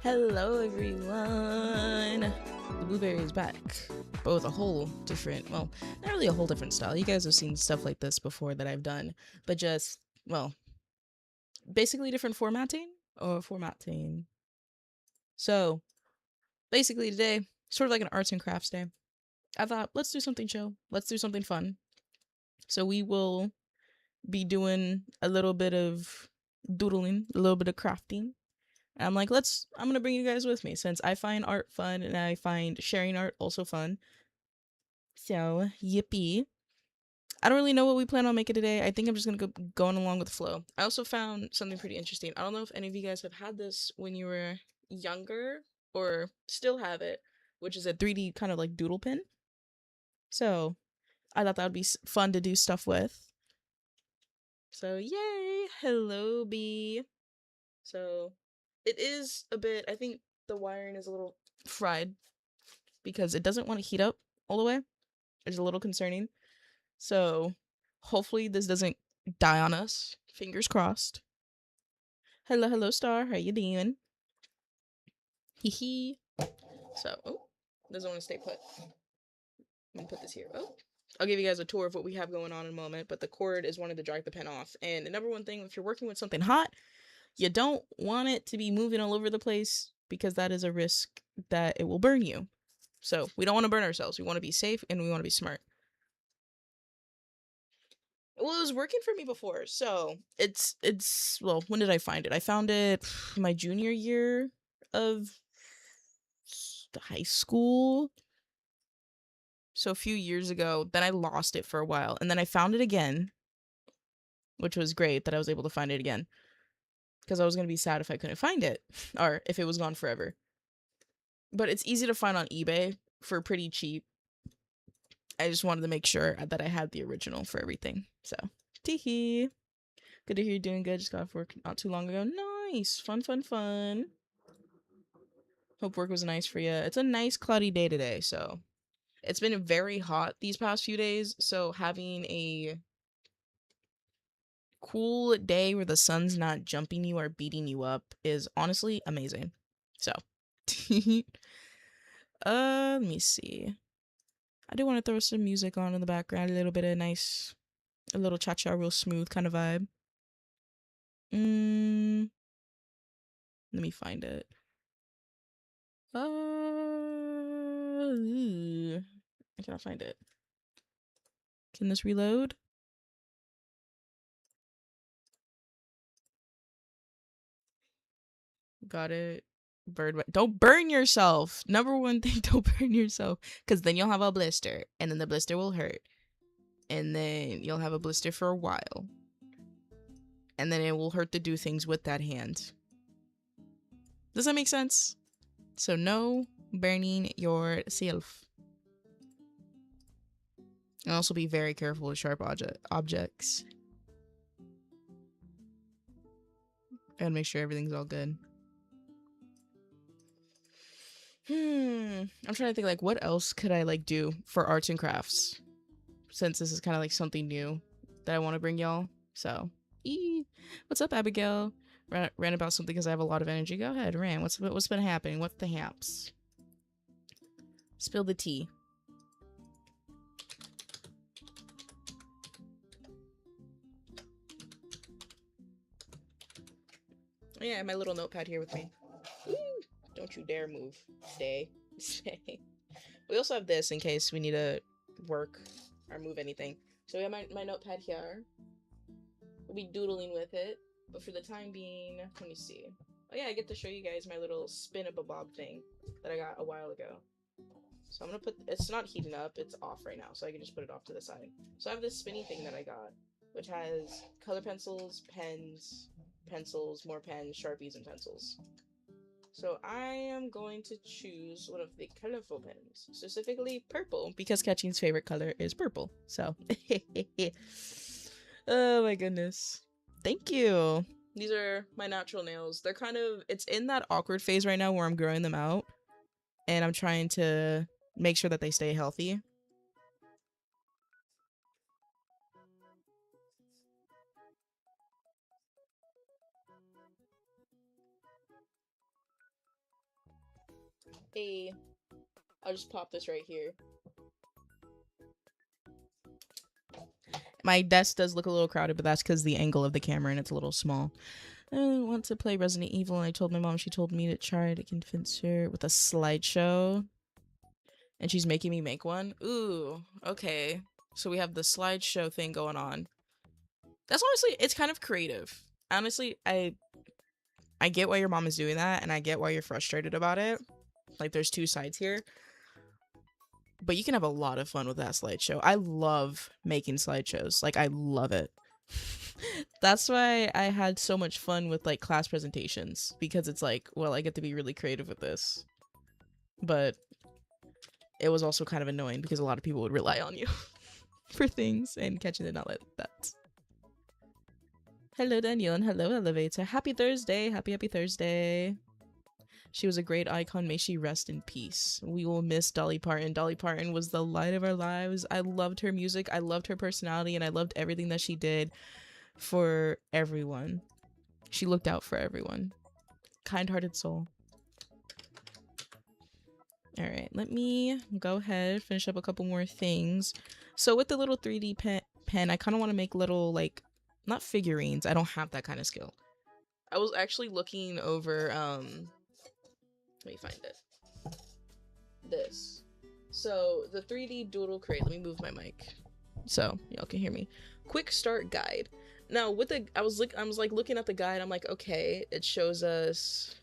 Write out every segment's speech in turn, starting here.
Hello, everyone. The blueberry is back, but with a whole different, well, not really a whole different style. You guys have seen stuff like this before that I've done, but just, well, basically different formatting. So, basically today, sort of like an arts and crafts day. I thought, let's do something chill. Let's do something fun. So we will be doing a little bit of doodling, a little bit of crafting. And I'm like, I'm gonna bring you guys with me since I find art fun and I find sharing art also fun. So, yippee. I don't really know what we plan on making today. I think I'm just gonna go going along with the flow. I also found something pretty interesting. I don't know if any of you guys have had this when you were younger or still have it, which is a 3D kind of like doodle pin. So, I thought that would be fun to do stuff with. So, yay! Hello, B. So, it is a bit, I think the wiring is a little fried because it doesn't want to heat up all the way. It's a little concerning. So hopefully this doesn't die on us. Fingers crossed. Hello, Star. How you doing? Hee hee. So, doesn't want to stay put. I'm gonna put this here. Oh, I'll give you guys a tour of what we have going on in a moment, but the cord is wanting to drag the pen off. And the number one thing, if you're working with something hot, you don't want it to be moving all over the place because that is a risk that it will burn you. So we don't want to burn ourselves. We want to be safe and we want to be smart. Well, it was working for me before. So it's well, when did I find it? I found it my junior year of high school. So a few years ago, then I lost it for a while, and then I found it again, which was great that I was able to find it again because I was going to be sad if I couldn't find it or if it was gone forever. But it's easy to find on eBay for pretty cheap. I just wanted to make sure that I had the original for everything. So, teehee. Good to hear you're doing good. Just got off work not too long ago. Nice. Fun. Hope work was nice for you. It's a nice cloudy day today, so it's been very hot these past few days. So having a cool day where the sun's not jumping you or beating you up is honestly amazing. So, let me see. I do want to throw some music on in the background, a little bit of nice, a little cha-cha, real smooth kind of vibe. Let me find it. I cannot find it. Can this reload? Got it. Don't burn yourself. Number one thing, don't burn yourself. Because then you'll have a blister. And then the blister will hurt. And then you'll have a blister for a while. And then it will hurt to do things with that hand. Does that make sense? So no burning yourself. And also be very careful with sharp objects. And make sure everything's all good. I'm trying to think like what else could I like do for arts and crafts since this is kind of like something new that I want to bring y'all. So, what's up, Abigail? Ran about something because I have a lot of energy. Go ahead, Ran. What's been happening? What's the haps? Spill the tea. Oh, yeah, I have my little notepad here with me. Ooh, don't you dare move. Stay. Stay. We also have this in case we need to work or move anything. So we have my notepad here. We'll be doodling with it. But for the time being, let me see. Oh yeah, I get to show you guys my little spin-a-bob thing that I got a while ago. So I'm gonna put, it's not heating up, it's off right now, so I can just put it off to the side. So I have this spinny thing that I got, which has color pencils, pens, pencils, more pens, Sharpies, and pencils. So I am going to choose one of the colorful pens, specifically purple, because Catching's favorite color is purple. So, oh my goodness. Thank you. These are my natural nails. They're kind of, it's in that awkward phase right now where I'm growing them out, and I'm trying to make sure that they stay healthy. I'll just pop this right here. My desk does look a little crowded, but that's because the angle of the camera and it's a little small. I want to play Resident Evil, and I told my mom, she told me to try to convince her with a slideshow. And she's making me make one. Ooh, okay. So we have the slideshow thing going on. That's honestly, it's kind of creative. Honestly, I get why your mom is doing that, and I get why you're frustrated about it. Like, there's two sides here. But you can have a lot of fun with that slideshow. I love making slideshows. Like, I love it. That's why I had so much fun with, like, class presentations. Because it's like, well, I get to be really creative with this. But it was also kind of annoying because a lot of people would rely on you for things, and Catching did not let that. Hello, Danielle, and hello, Elevator. Happy Thursday. Happy Thursday. She was a great icon. May she rest in peace. We will miss Dolly Parton. Dolly Parton was the light of our lives. I loved her music. I loved her personality, and I loved everything that she did for everyone. She looked out for everyone. Kind-hearted soul. All right, let me go ahead, finish up a couple more things. So with the little 3D pen, I kind of want to make little, like, not figurines. I don't have that kind of skill. I was actually looking over, let me find it. This. So the 3D doodle crate. Let me move my mic so y'all can hear me. Quick start guide. Now with the, I was like looking at the guide. I'm like, okay, it shows us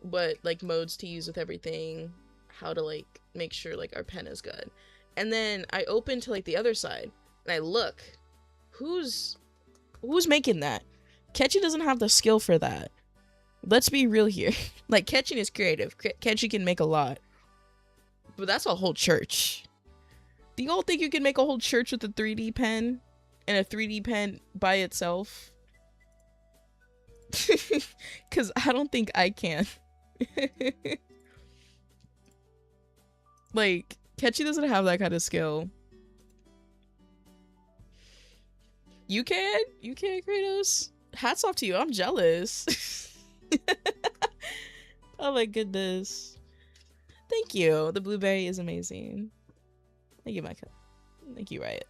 what like modes to use with everything, how to like make sure like our pen is good. And then I open to like the other side and I look, who's making that? Ketchy doesn't have the skill for that. Let's be real here. Like, Ketchy is creative. Ketchy can make a lot. But that's a whole church. Do you all think you can make a whole church with a 3D pen? And a 3D pen by itself? Because I don't think I can. Like, Ketchy doesn't have that kind of skill. You can? You can, Kratos? Hats off to you. I'm jealous. Oh my goodness. Thank you. The blueberry is amazing. Thank you, Micah. Thank you, Riot.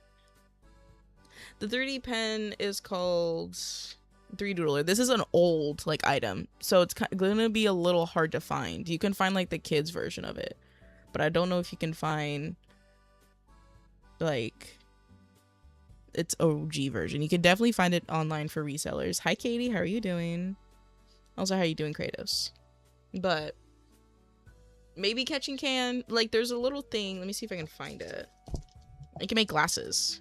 The 3D pen is called 3D Doodler. This is an old like item, so it's gonna be a little hard to find. You can find like the kids version of it, but I don't know if you can find like its OG version. You can definitely find it online for resellers. Hi Katie, how are you doing? Also, how are you doing, Kratos? But maybe Catching can, like, there's a little thing. Let me see if I can find it. I can make glasses.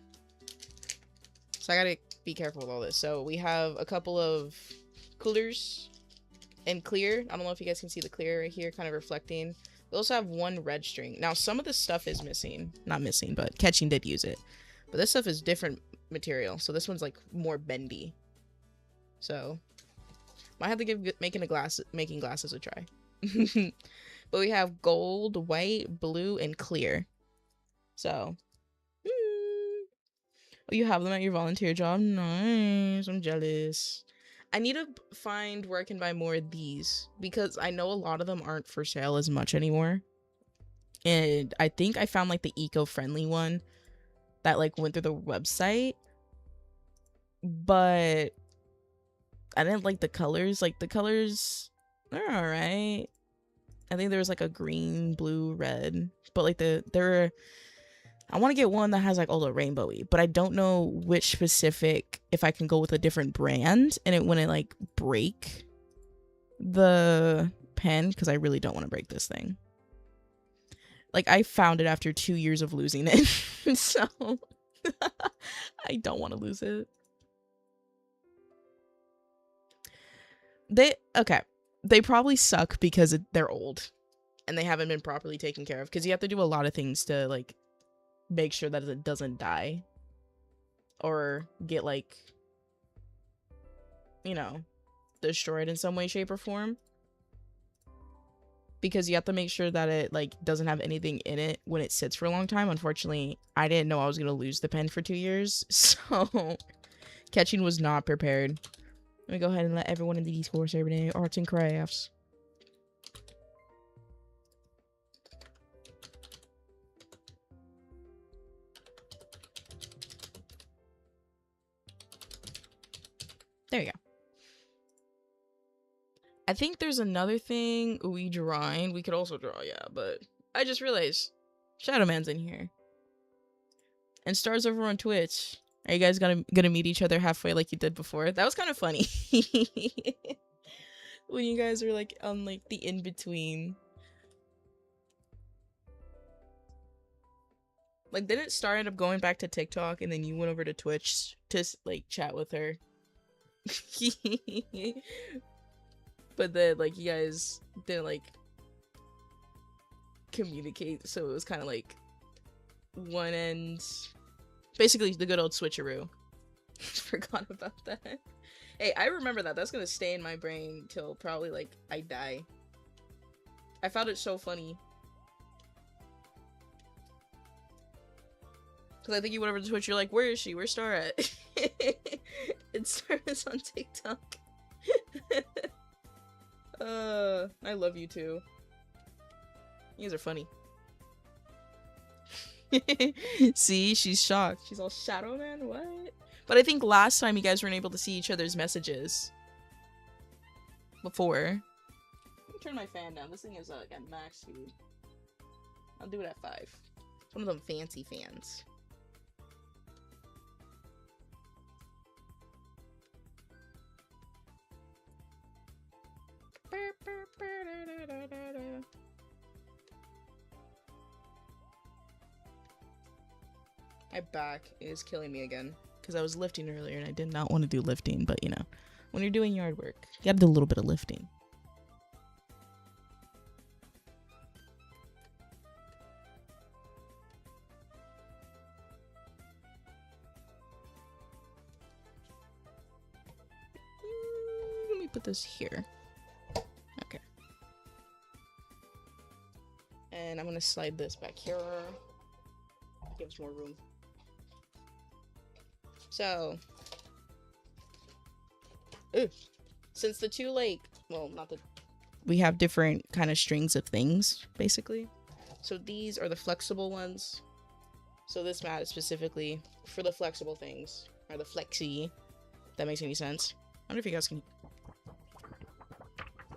So I gotta be careful with all this. So we have a couple of coolers and clear. I don't know if you guys can see the clear right here, kind of reflecting. We also have one red string. Now, some of this stuff is missing. Not missing, but Catching did use it. But this stuff is different material. So this one's, like, more bendy. So might have to give making glasses a try. But we have gold, white, blue, and clear. So oh, you have them at your volunteer job? Nice. I'm jealous. I need to find where I can buy more of these because I know a lot of them aren't for sale as much anymore. And I think I found like the eco-friendly one that like went through the website, but I didn't like the colors. Like the colors, they're all right. I think there was like a green, blue, red, but like I want to get one that has like all the rainbowy, but I don't know which specific, if I can go with a different brand and it wouldn't like break the pen, because I really don't want to break this thing. Like I found it after 2 years of losing it. So I don't want to lose it. They probably suck because they're old and they haven't been properly taken care of, because you have to do a lot of things to like make sure that it doesn't die or get like, you know, destroyed in some way, shape, or form, because you have to make sure that it like doesn't have anything in it when it sits for a long time. Unfortunately, I didn't know I was gonna lose the pen for 2 years, so Catching was not prepared. Let me go ahead and let everyone in the Discord server know arts and crafts. There you go. I think there's another thing we drawing. We could also draw, yeah, but I just realized Shadow Man's in here. And Star's over on Twitch. Are you guys gonna meet each other halfway like you did before? That was kind of funny. When you guys were like on like the in-between. Like, didn't Star end up going back to TikTok and then you went over to Twitch to like chat with her? But then like you guys didn't like communicate, so it was kind of like one end, basically the good old switcheroo. Forgot about that. Hey, I remember that. That's gonna stay in my brain till probably like I die. I found it so funny. Cause I think you went over to Twitch, you're like, where is she? Where's Star at? And Star is on TikTok. I love you too. You guys are funny. See, she's shocked. She's all, Shadow Man, what? But I think last time you guys weren't able to see each other's messages. Before. Let me turn my fan down. This thing is like at max speed. I'll do it at 5. It's one of them fancy fans. My back is killing me again because I was lifting earlier and I did not want to do lifting, but you know, when you're doing yard work, you gotta do a little bit of lifting. Let me put this here. Okay. And I'm gonna slide this back here. Gives more room. So, since the two, like, well, not the, we have different kind of strings of things, basically. So these are the flexible ones. So this mat is specifically for the flexible things, or the flexi, if that makes any sense. I wonder if you guys can,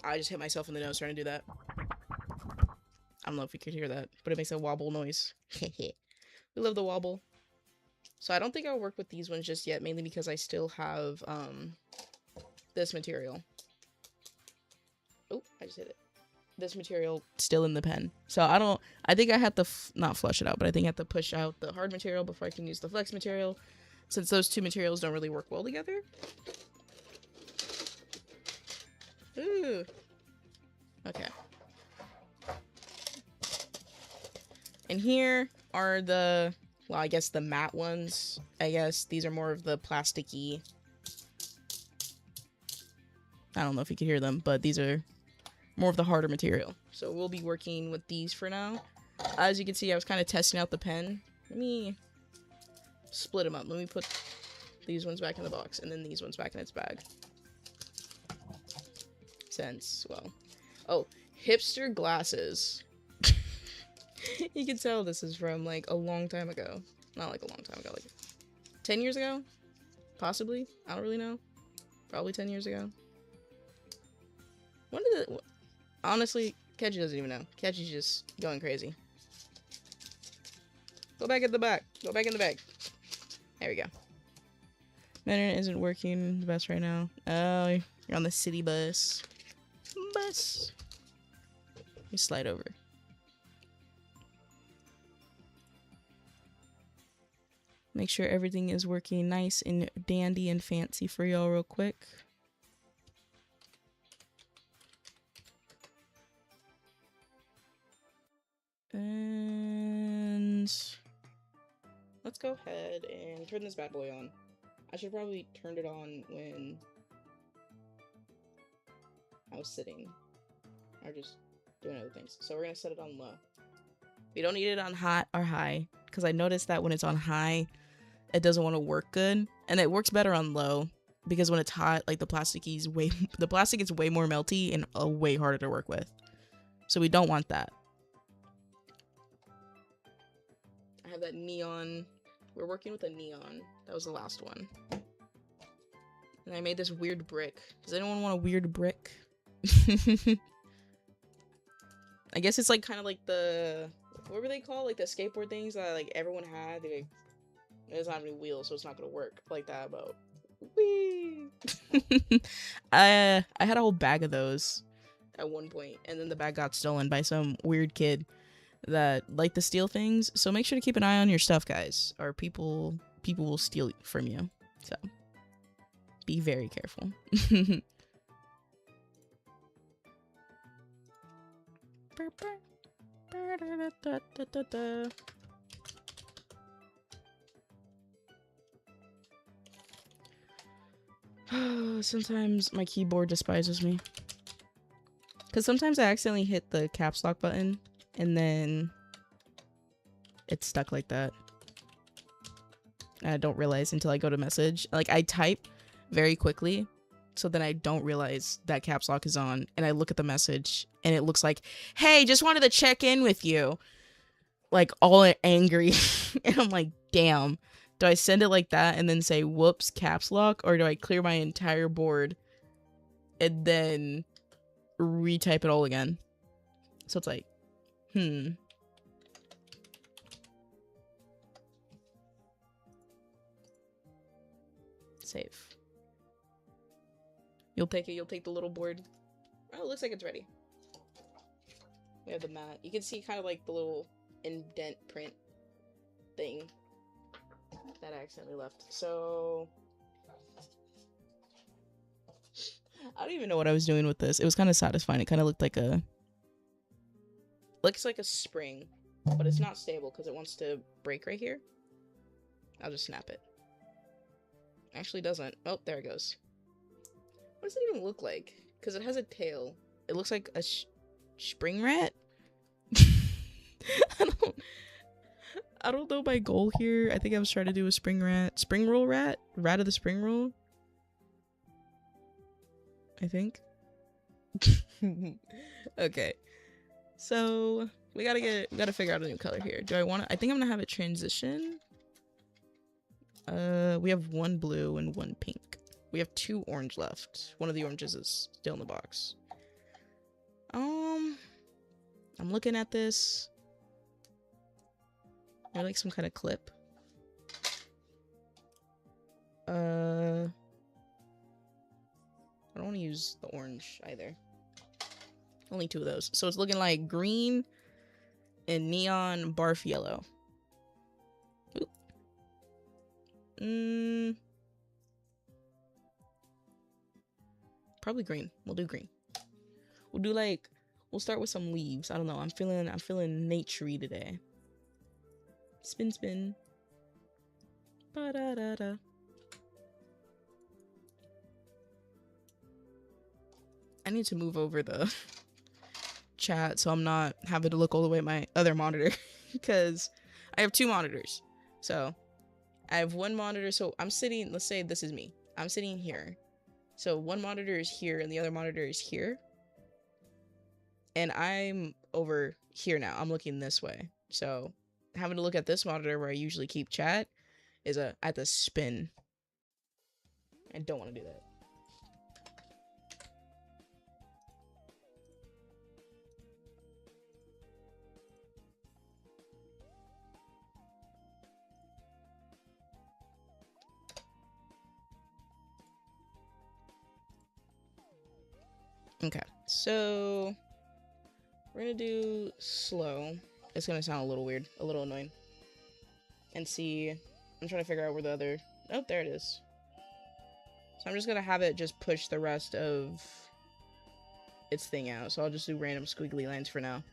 I just hit myself in the nose trying to do that. I don't know if you could hear that, but it makes a wobble noise. We love the wobble. So I don't think I'll work with these ones just yet, mainly because I still have this material. Oh, I just hit it. This material still in the pen. So I think I have to not flush it out, but I think I have to push out the hard material before I can use the flex material, since those two materials don't really work well together. Ooh. Okay. And here are the, well, I guess the matte ones. I guess these are more of the plasticky. I don't know if you can hear them, but these are more of the harder material. So we'll be working with these for now. As you can see, I was kind of testing out the pen. Let me split them up. Let me put these ones back in the box and then these ones back in its bag. Since, well, oh, hipster glasses. You can tell this is from like a long time ago. Not like a long time ago, like 10 years ago? Possibly? I don't really know. Probably 10 years ago. When did it... Honestly, Keji doesn't even know. Keji's just going crazy. Go back at the back. Go back in the bag. There we go. My internet isn't working the best right now. Oh, you're on the city bus. Bus. You slide over. Make sure everything is working nice and dandy and fancy for y'all real quick. And let's go ahead and turn this bad boy on. I should probably turn it on when I was sitting or just doing other things. So we're gonna set it on low. We don't need it on hot or high because I noticed that when it's on high, it doesn't want to work good, and it works better on low because when it's hot, like the plastic is way more melty and way harder to work with. So we don't want that. I have that neon. We're working with a neon. That was the last one. And I made this weird brick. Does anyone want a weird brick? I guess it's like kind of like the, what were they called? Like the skateboard things that like everyone had. They, it doesn't have any wheels, so it's not gonna work like that. But whee! I had a whole bag of those at one point, and then the bag got stolen by some weird kid that liked to steal things. So make sure to keep an eye on your stuff, guys, or people will steal from you. So be very careful. Sometimes my keyboard despises me. Because sometimes I accidentally hit the caps lock button and then it's stuck like that. And I don't realize until I go to message. Like, I type very quickly, so then I don't realize that caps lock is on. And I look at the message and it looks like, hey, just wanted to check in with you. Like, all angry. And I'm like, damn. Do I send it like that and then say, whoops, caps lock? Or do I clear my entire board and then retype it all again? So it's like, Save. You'll take it. You'll take the little board. Oh, it looks like it's ready. We have the mat. You can see kind of like the little indent print thing that I accidentally left. So I don't even know what I was doing with this. It was kind of satisfying. It kind of looked like looks like a spring, but it's not stable because it wants to break right here. I'll just snap it. Actually doesn't. Oh, there it goes. What does it even look like? Because it has a tail. It looks like a spring rat. I don't know my goal here. I think I was trying to do a spring roll rat of the spring roll. I think. Okay. So we gotta figure out a new color here. Do I want to? I think I'm gonna have it transition. We have one blue and one pink. We have 2 orange left. One of the oranges is still in the box. I'm looking at this. I like some kind of clip. I don't want to use the orange either. Only 2 of those. So it's looking like green and neon barf yellow. Ooh. Probably green. We'll do green. We'll do like, we'll start with some leaves. I don't know. I'm feeling naturey today. Spin, spin. Ba-da-da-da. I need to move over the chat so I'm not having to look all the way at my other monitor because I have 2 monitors. So I have one monitor. So I'm sitting, let's say this is me. I'm sitting here. So one monitor is here and the other monitor is here. And I'm over here now. I'm looking this way. So having to look at this monitor where I usually keep chat is I have to spin. I don't want to do that. Okay, so we're gonna do slow. It's gonna sound a little weird, a little annoying. And see, I'm trying to figure out where the other, oh, there it is. So I'm just gonna have it just push the rest of its thing out. So I'll just do random squiggly lines for now.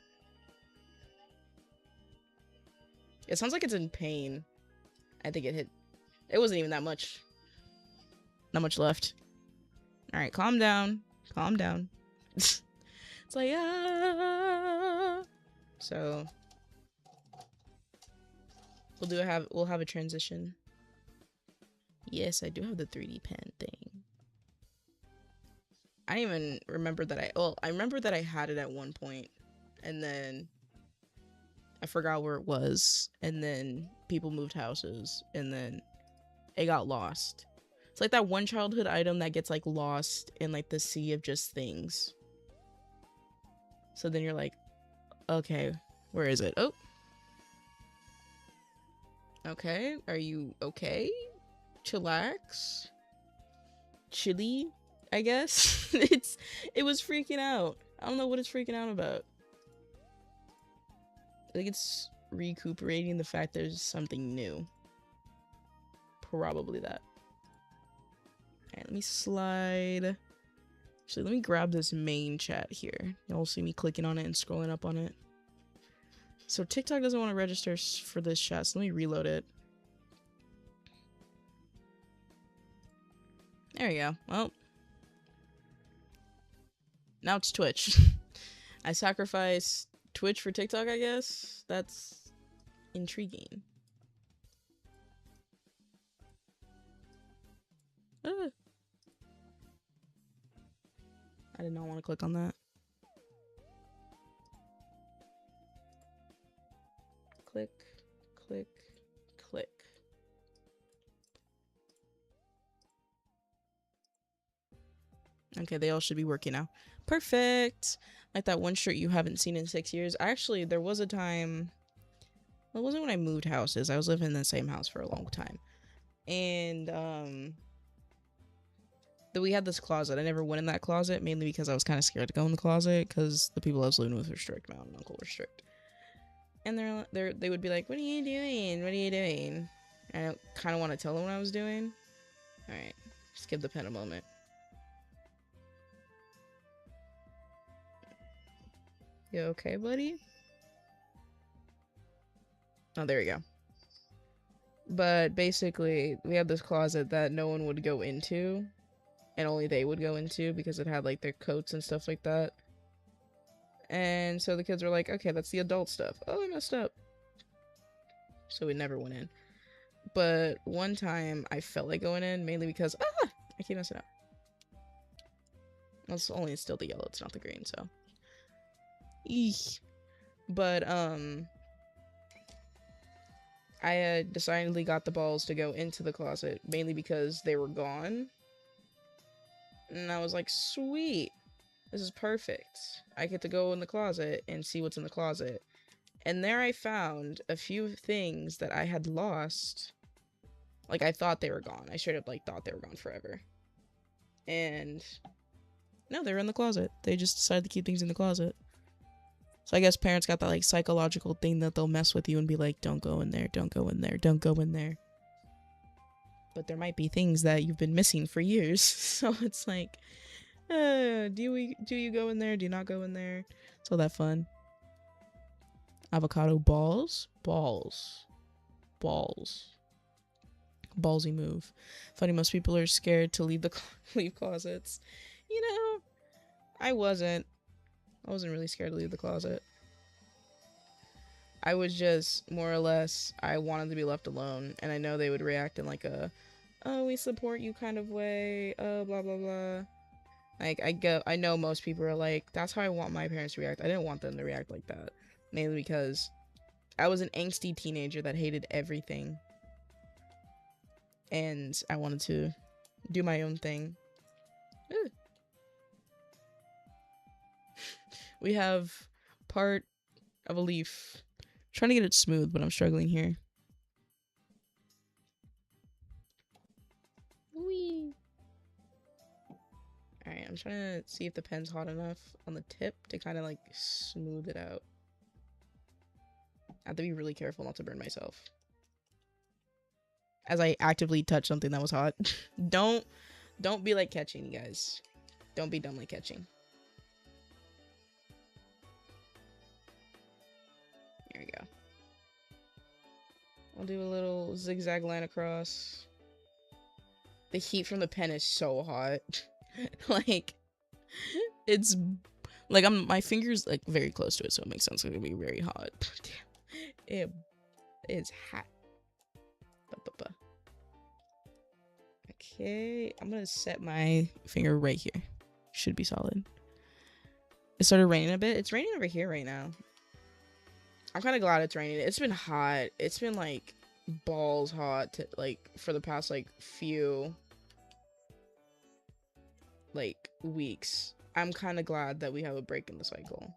It sounds like it's in pain. I think it wasn't even that much. Not much left. All right, calm down. Calm down. It's like, ah. So we'll have a transition. Yes, I do have the 3D pen thing. I didn't even remember that I remember that I had it at one point, and then I forgot where it was, and then people moved houses, and then it got lost. It's like that one childhood item that gets like lost in like the sea of just things. So then you're like, okay, where is it? Oh. Okay, are you okay? Chillax? Chilly, I guess. It was freaking out. I don't know what it's freaking out about. I think it's recuperating the fact there's something new. Probably that. Alright, let me slide. Actually, let me grab this main chat here. Y'all see me clicking on it and scrolling up on it. So TikTok doesn't want to register for this chat, so let me reload it. There we go. Well, now it's Twitch. I sacrifice Twitch for TikTok, I guess. That's intriguing. I did not want to click on that. Click, click, click. Okay, they all should be working now. Perfect. Like that one shirt you haven't seen in 6 years. Actually, there was a time. Well, it wasn't when I moved houses. I was living in the same house for a long time. And we had this closet. I never went in that closet, mainly because I was kind of scared to go in the closet because the people I was living with were strict. My aunt and uncle were strict. And they would be like, "What are you doing? What are you doing?" And I kind of want to tell them what I was doing. All right, skip the pen a moment. You okay, buddy? Oh, there we go. But basically, we had this closet that no one would go into, and only they would go into because it had like their coats and stuff like that. And so the kids were like, okay, that's the adult stuff. Oh, I messed up. So we never went in. But one time I felt like going in, mainly because, I keep messing up. Well, it's only still the yellow, it's not the green, so. Eesh. But, I decidedly got the balls to go into the closet, mainly because they were gone. And I was like, sweet. This is perfect. I get to go in the closet and see what's in the closet. And there I found a few things that I had lost. Like, I thought they were gone. I straight up, like, thought they were gone forever. And no, they were in the closet. They just decided to keep things in the closet. So I guess parents got that, like, psychological thing that they'll mess with you and be like, don't go in there, don't go in there, don't go in there. But there might be things that you've been missing for years. So it's like, do you go in there? Do you not go in there? It's all that fun. Avocado balls? Balls. Balls. Ballsy move. Funny, most people are scared to leave closets. You know, I wasn't really scared to leave the closet. I was just more or less, I wanted to be left alone, and I know they would react in like a, oh, we support you kind of way, oh, blah blah blah. Like, I know most people are like, that's how I want my parents to react. I didn't want them to react like that, mainly because I was an angsty teenager that hated everything, and I wanted to do my own thing. We have part of a leaf. I'm trying to get it smooth, but I'm struggling here. Whee! Alright, I'm trying to see if the pen's hot enough on the tip to kind of like smooth it out. I have to be really careful not to burn myself as I actively touch something that was hot. Don't be like catching, you guys. Don't be dumb like catching. There we go. I'll do a little zigzag line across. The heat from the pen is so hot. Like, it's like my finger's like very close to it, so it makes sense. It's gonna be very hot. Damn, it's hot. Okay, I'm gonna set my finger right here. Should be solid. It started raining a bit. It's raining over here right now. I'm kind of glad it's raining. It's been hot. It's been like balls hot, like for the past like few like weeks. I'm kind of glad that we have a break in the cycle.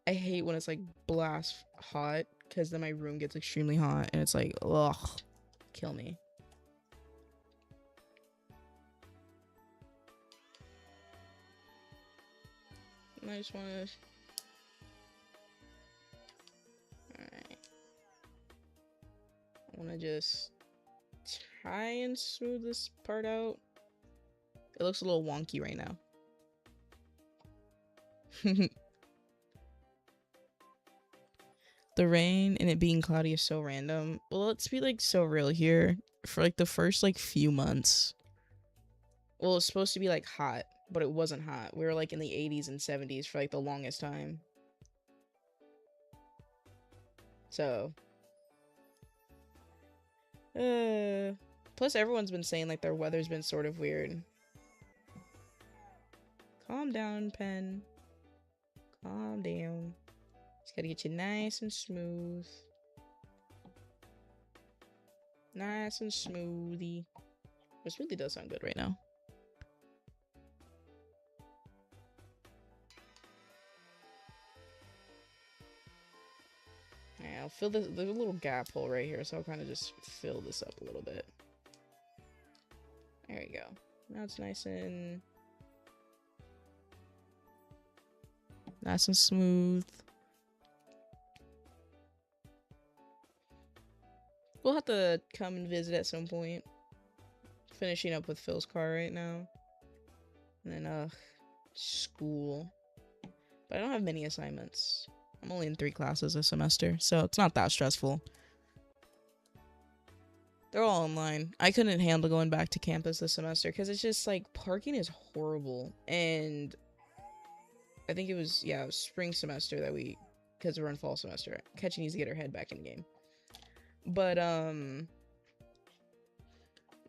I hate when it's like blast hot because then my room gets extremely hot and it's like, ugh, kill me. I just want to. Alright. I want to just try and smooth this part out. It looks a little wonky right now. The rain and it being cloudy is so random. Well, let's be like so real here. For like the first like few months. Well, it's supposed to be like hot, but it wasn't hot. We were like in the 80s and 70s for like the longest time. So. Plus everyone's been saying like their weather's been sort of weird. Calm down, Pen. Calm down. Just gotta get you nice and smooth. Nice and smoothie. This really does sound good right now. Yeah, I'll fill this. There's a little gap hole right here, so I'll kind of just fill this up a little bit. There we go. Now it's nice and smooth. We'll have to come and visit at some point. Finishing up with Phil's car right now. And then, school. But I don't have many assignments. I'm only in 3 classes a semester, so it's not that stressful. They're all online. I couldn't handle going back to campus this semester because it's just like parking is horrible. And I think it was, yeah, it was spring semester that because we're in fall semester. Ketchy needs to get her head back in the game. But,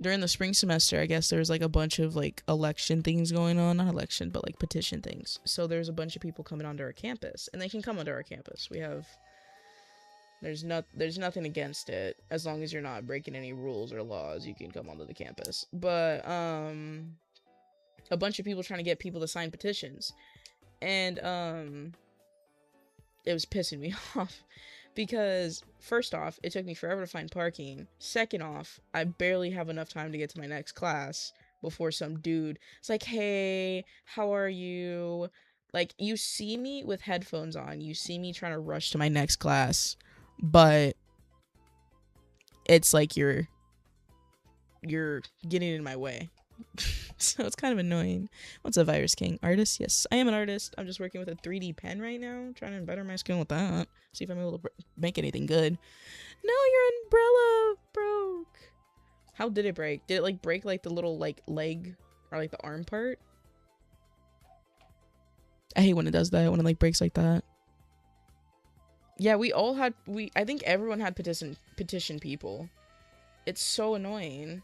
during the spring semester, I guess there was like a bunch of like election things going on. Not election, but like petition things. So there's a bunch of people coming onto our campus, and they can come onto our campus. There's nothing against it. As long as you're not breaking any rules or laws, you can come onto the campus. But, a bunch of people trying to get people to sign petitions. And, it was pissing me off. Because, first off, it took me forever to find parking. Second off, I barely have enough time to get to my next class before some dude is like, hey, how are you? Like, you see me with headphones on. You see me trying to rush to my next class. But it's like you're getting in my way. So it's kind of annoying. What's a Virus King? Artist? Yes, I am an artist. I'm just working with a 3D pen right now, trying to better my skill with that. See if I'm able to make anything good. No, your umbrella broke. How did it break? Did it like break like the little like leg or like the arm part? I hate when it does that, when it like breaks like that. Yeah, I think everyone had petition people. It's so annoying.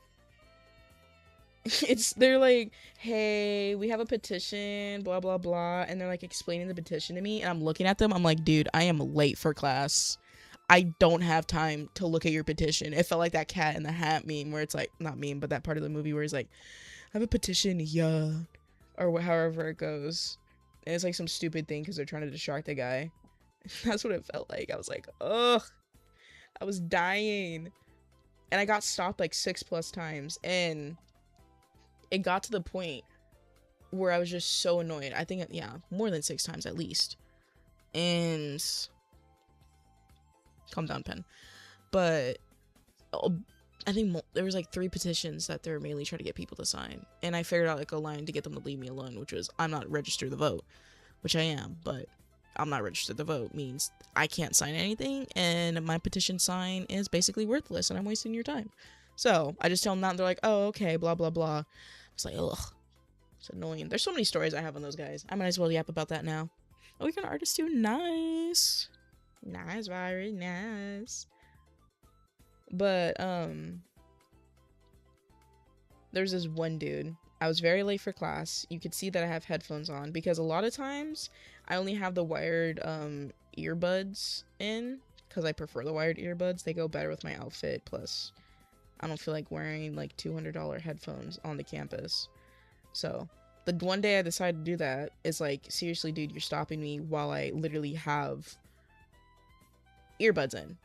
They're like, hey, we have a petition, blah blah blah, and they're like explaining the petition to me, and I'm looking at them, I'm like, dude, I am late for class. I don't have time to look at your petition. It felt like that Cat in the Hat meme where it's like, not meme, but that part of the movie where it's like, I have a petition, yeah, or however it goes, and it's like some stupid thing because they're trying to distract the guy. That's what it felt like. I was like, ugh, I was dying, and I got stopped like 6+ times, and it got to the point where I was just so annoyed. I think, yeah, more than 6 times at least. And calm down, Pen. But I think there was like 3 petitions that they're mainly trying to get people to sign. And I figured out like a line to get them to leave me alone, which was, I'm not registered to vote, which I am, but I'm not registered to vote means I can't sign anything, and my petition sign is basically worthless, and I'm wasting your time. So I just tell them that, and they're like, oh, okay, blah blah blah. It's like, ugh, it's annoying. There's so many stories I have on those guys. I might as well yap about that now. Oh, you're an artist too? Nice. Nice, very nice. But, there's this one dude. I was very late for class. You could see that I have headphones on because a lot of times I only have the wired, earbuds in because I prefer the wired earbuds. They go better with my outfit. Plus, I don't feel like wearing like $200 headphones on the campus. So the one day I decided to do that is like, seriously, dude, you're stopping me while I literally have earbuds in.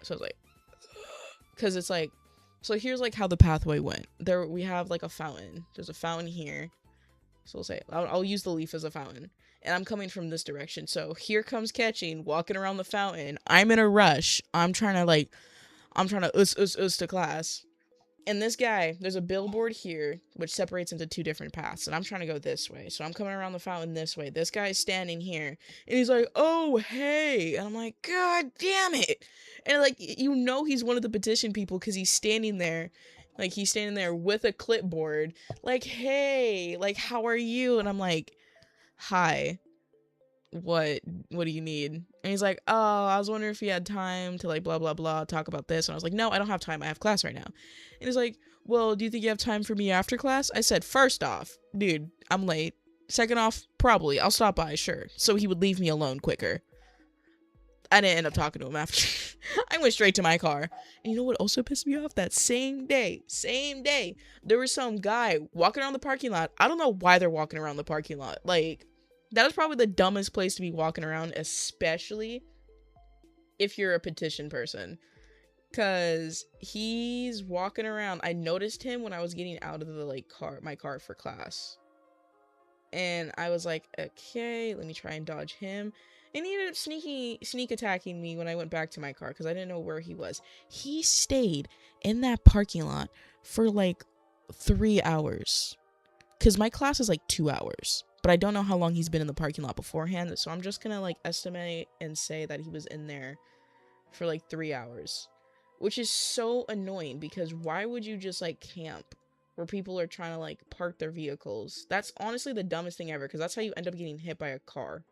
So I was like, because it's like, so here's like how the pathway went. There we have like a fountain. There's a fountain here. So we'll say I'll use the leaf as a fountain, and I'm coming from this direction. So here comes Catching, walking around the fountain. I'm in a rush. I'm trying to us to class. And this guy, there's a billboard here which separates into two different paths, and I'm trying to go this way. So I'm coming around the fountain this way. This guy's standing here, and he's like, "Oh, hey," and I'm like, "God damn it!" And like, you know, he's one of the petition people because he's standing there, like he's standing there with a clipboard, like, "Hey, like, how are you?" And I'm like, "Hi. What do you need?" And he's like, "Oh, I was wondering if you had time to like blah blah blah talk about this." And I was like, "No, I don't have time. I have class right now." And he's like, "Well, do you think you have time for me after class?" I said, "First off, dude, I'm late. Second off, probably. I'll stop by, sure." So he would leave me alone quicker. I didn't end up talking to him after. I went straight to my car. And you know what also pissed me off? That same day, there was some guy walking around the parking lot. I don't know why they're walking around the parking lot. Like, that is probably the dumbest place to be walking around, especially if you're a petition person. Cause he's walking around. I noticed him when I was getting out of the my car for class. And I was like, okay, let me try and dodge him. And he ended up sneak attacking me when I went back to my car because I didn't know where he was. He stayed in that parking lot for like 3 hours. Because my class is like 2 hours. But I don't know how long he's been in the parking lot beforehand. So I'm just going to like estimate and say that he was in there for like 3 hours. Which is so annoying because why would you just like camp where people are trying to like park their vehicles? That's honestly the dumbest thing ever because that's how you end up getting hit by a car.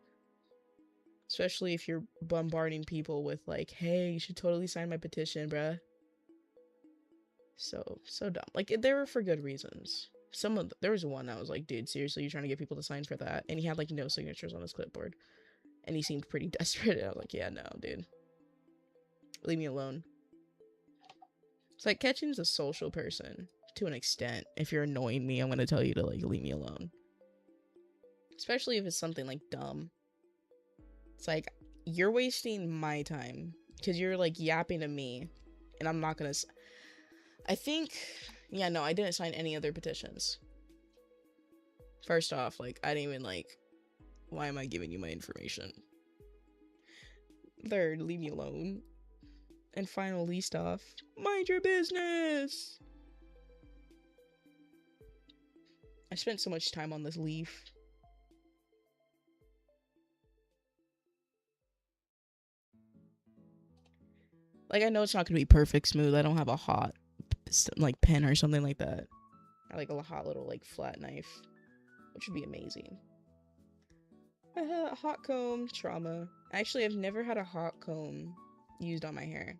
Especially if you're bombarding people with like, "Hey, you should totally sign my petition, bruh." So dumb. Like, they were for good reasons. There was one that was like, "Dude, seriously, you're trying to get people to sign for that?" And he had like no signatures on his clipboard. And he seemed pretty desperate. And I was like, "Yeah, no, dude. Leave me alone." It's like, Catching's a social person to an extent. If you're annoying me, I'm gonna tell you to like leave me alone. Especially if it's something like dumb. It's like, you're wasting my time because you're like yapping to me, and I'm not gonna. I think, yeah, no, I didn't sign any other petitions. First off, like, I didn't even like. Why am I giving you my information? Third, leave me alone. And final, least off, mind your business. I spent so much time on this leaf. Like, I know it's not gonna be perfect smooth. I don't have a hot like pen or something like that. Or like a hot little like flat knife, which would be amazing. A hot comb, trauma. Actually, I've never had a hot comb used on my hair.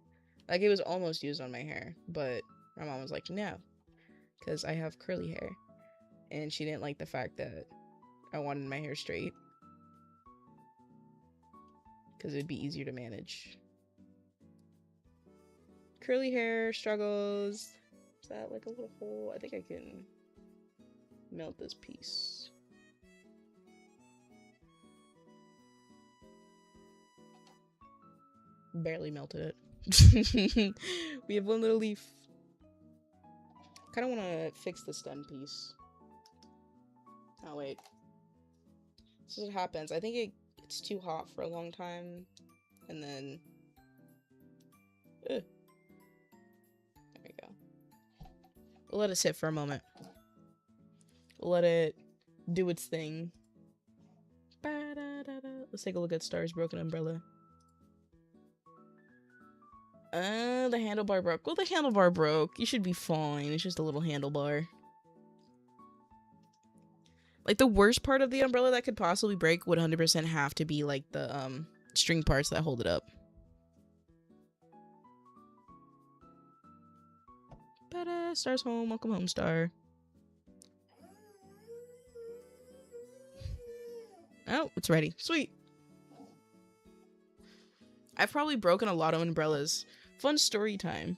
Like, it was almost used on my hair, but my mom was like, no, because I have curly hair. And she didn't like the fact that I wanted my hair straight. Because it'd be easier to manage. Curly hair struggles. Is that like a little hole? I think I can melt this piece. Barely melted it. We have one little leaf. Kind of want to fix the stem piece. Oh, wait. This is what happens. I think it's too hot for a long time. And then... Ugh. There we go. We'll let it sit for a moment. We'll let it do its thing. Let's take a look at Star's broken umbrella. The handlebar broke. Well, the handlebar broke. You should be fine. It's just a little handlebar. Like, the worst part of the umbrella that could possibly break would 100% have to be, like, the, string parts that hold it up. But, Star's home. Welcome home, Star. Oh, it's ready. Sweet. I've probably broken a lot of umbrellas. Fun story time.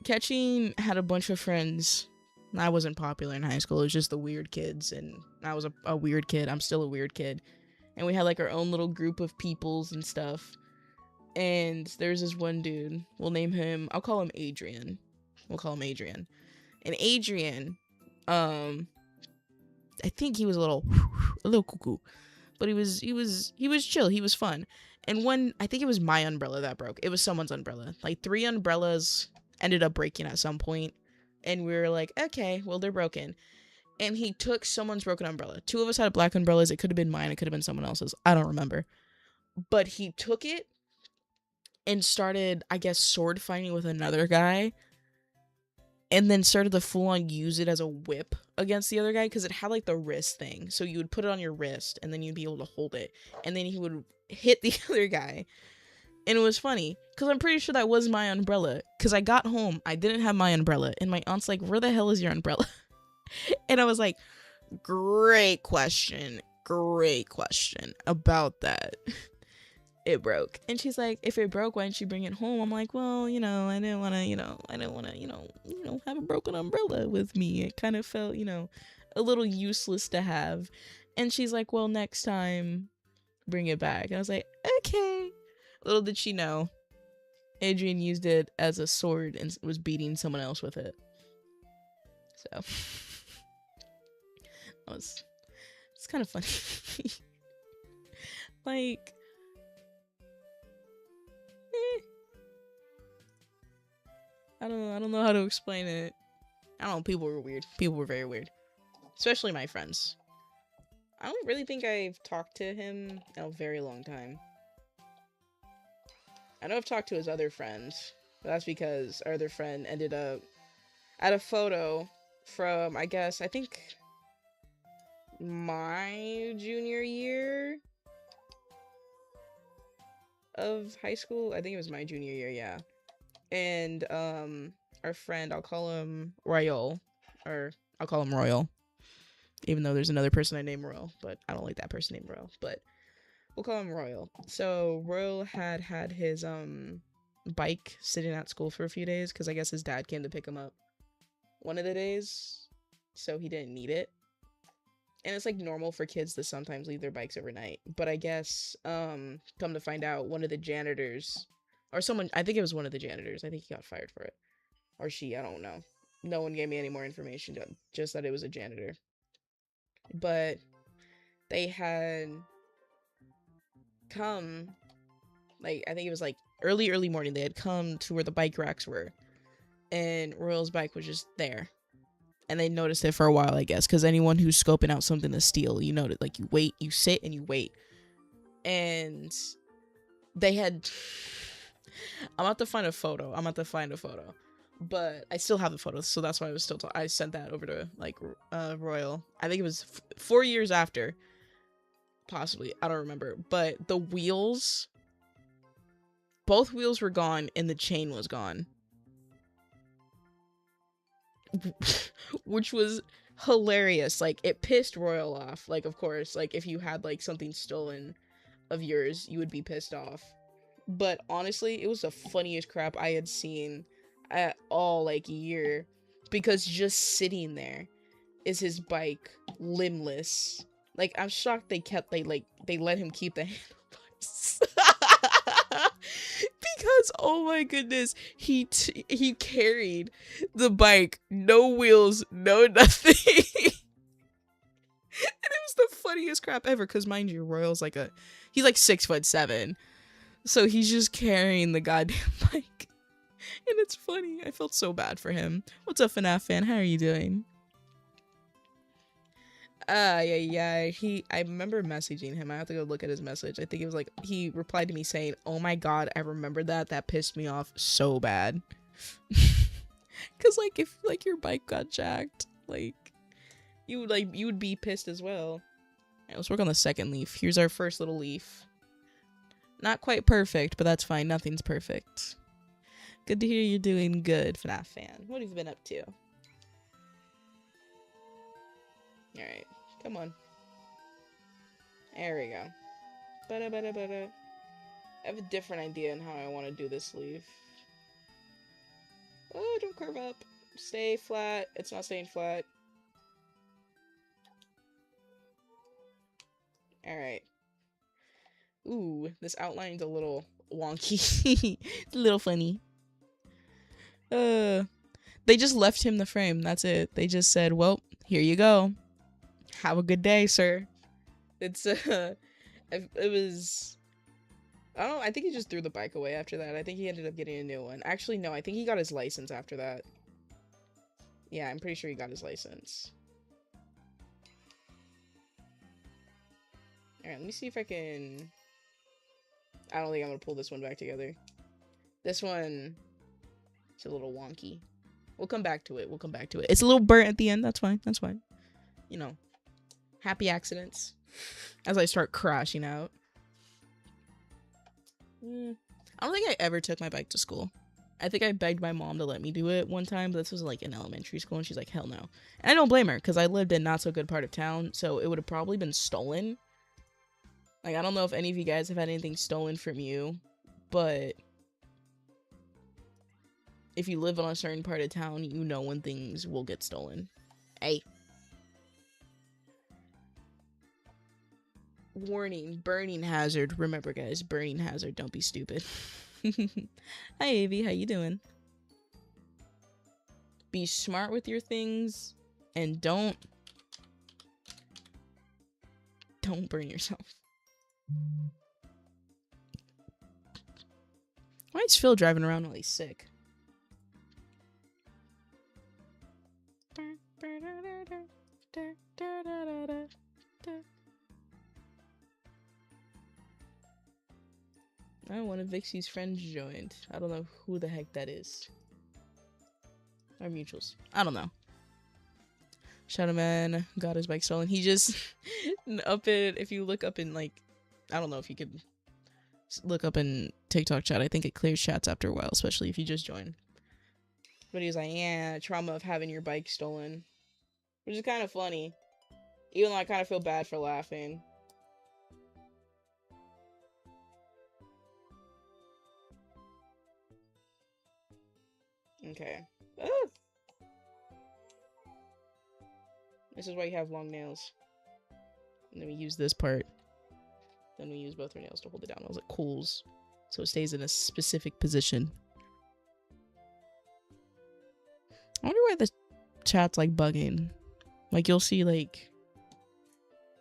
Catching had a bunch of friends I wasn't popular in high school. It was just the weird kids, and I was a weird kid. I'm still a weird kid. And we had like our own little group of peoples and stuff. And there's this one dude. We'll name him. I'll call him Adrian. We'll call him Adrian. And Adrian, I think he was a little cuckoo, but he was chill. He was fun. And one, I think it was my umbrella that broke. It was someone's umbrella. Like 3 umbrellas ended up breaking at some point, and we were like, okay, well, they're broken. And he took someone's broken umbrella. 2 of us had black umbrellas. It could have been mine. It could have been someone else's. I don't remember. But he took it and started, I guess, sword fighting with another guy, and then started to full on use it as a whip against the other guy, because it had like the wrist thing. So you would put it on your wrist and then you'd be able to hold it, and then he would hit the other guy. And it was funny because I'm pretty sure that was my umbrella, because I got home, I didn't have my umbrella, and my aunt's like, where the hell is your umbrella? And I was like, great question about that. It broke. And she's like, if it broke, why didn't you bring it home? I'm like, well, I didn't want to, have a broken umbrella with me. It kind of felt, a little useless to have. And she's like, well, next time, bring it back. And I was like, okay. Little did she know, Adrian used it as a sword and was beating someone else with it. So, it's kind of funny. Like, I don't know how to explain it. I don't know, people were weird. People were very weird. Especially my friends. I don't really think I've talked to him in a very long time. I know I've talked to his other friends, but that's because our other friend ended up at a photo from, I think my junior year of high school. I think it was my junior year, yeah. And our friend, I'll call him Royal, even though there's another person I name Royal, but I don't like that person named Royal, but we'll call him Royal. So Royal had his bike sitting at school for a few days, because I guess his dad came to pick him up one of the days, so he didn't need it. And it's like normal for kids to sometimes leave their bikes overnight, but I guess come to find out, one of the janitors, or someone, I think it was one of the janitors, I think he got fired for it, or she, I don't know. No one gave me any more information, just that it was a janitor. But they had come, like, I think it was like early morning, they had come to where the bike racks were, and Royal's bike was just there. And they noticed it for a while, I guess, because anyone who's scoping out something to steal, you notice, like, you wait, you sit, and you wait. And they had, I'm about to find a photo, but I still have the photos, so that's why I was still I sent that over to, like, Royal. I think it was 4 years after, possibly, I don't remember, but the wheels, both wheels were gone, and the chain was gone. Which was hilarious. Like, it pissed Royal off. Like, of course, like, if you had, like, something stolen of yours, you would be pissed off. But honestly, it was the funniest crap I had seen at all, like, year, because just sitting there is his bike, limbless. Like, I'm shocked they let him keep the handlebars. Because, oh my goodness, he carried the bike, no wheels, no nothing. And it was the funniest crap ever, because mind you, Royal's like he's like 6'7", so he's just carrying the goddamn bike. And it's funny. I felt so bad for him. What's up, FNAF fan? How are you doing? Yeah. I remember messaging him. I have to go look at his message. I think it was like, he replied to me saying, oh my god, I remember that. That pissed me off so bad. Cause like, if like your bike got jacked, like, you would be pissed as well. Alright, let's work on the second leaf. Here's our first little leaf. Not quite perfect, but that's fine. Nothing's perfect. Good to hear you're doing good, FNAF fan. What have you been up to? Alright, come on. There we go. I have a different idea on how I want to do this leaf. Oh, don't curve up. Stay flat. It's not staying flat. Alright. Ooh, this outline's a little wonky. It's a little funny. They just left him the frame. That's it. They just said, well, here you go. Have a good day, sir. It's, it was... I don't know, I think he just threw the bike away after that. I think he ended up getting a new one. Actually, no, I think he got his license after that. Yeah, I'm pretty sure he got his license. Alright, let me see if I can... I don't think I'm gonna pull this one back together. This one... It's a little wonky. We'll come back to it. We'll come back to it. It's a little burnt at the end. That's fine. That's fine. You know. Happy accidents. As I start crashing out. I don't think I ever took my bike to school. I think I begged my mom to let me do it one time, but this was like in elementary school, and she's like, hell no. And I don't blame her, because I lived in not so good part of town, so it would have probably been stolen. Like, I don't know if any of you guys have had anything stolen from you, but if you live in a certain part of town, you know when things will get stolen. Hey. Warning, burning hazard. Remember, guys, burning hazard. Don't be stupid. Hi, Avi. How you doing? Be smart with your things, and don't burn yourself. Why is Phil driving around while he's sick? One of Vixie's friends joined. I don't know who the heck that is. Our mutuals. I don't know. Shadowman got his bike stolen. He just if you look up in like, I don't know if you could look up in TikTok chat. I think it clears chats after a while, especially if you just join. But he was like, yeah, trauma of having your bike stolen. Which is kind of funny. Even though I kind of feel bad for laughing. Okay. Ah! This is why you have long nails. And then we use this part. Then we use both our nails to hold it down. I was like, cools. So it stays in a specific position. I wonder why the chat's like bugging. Like you'll see like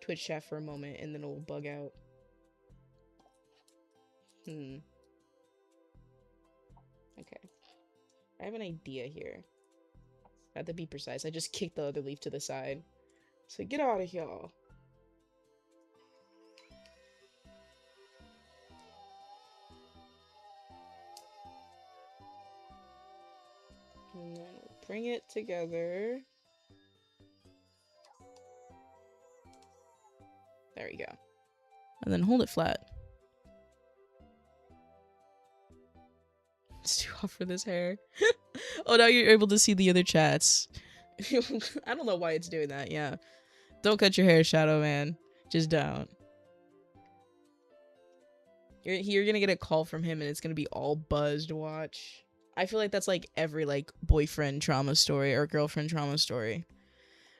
Twitch chat for a moment and then it'll bug out. Okay. I have an idea here. I have to be precise. I just kicked the other leaf to the side. So get out of here. And then we'll bring it together. There we go. And then hold it flat. It's too hot for this hair. Oh, now you're able to see the other chats. I don't know why it's doing that, yeah. Don't cut your hair, Shadow Man. Just don't. You're gonna get a call from him and it's gonna be all buzzed, watch. I feel like that's like every like boyfriend trauma story or girlfriend trauma story.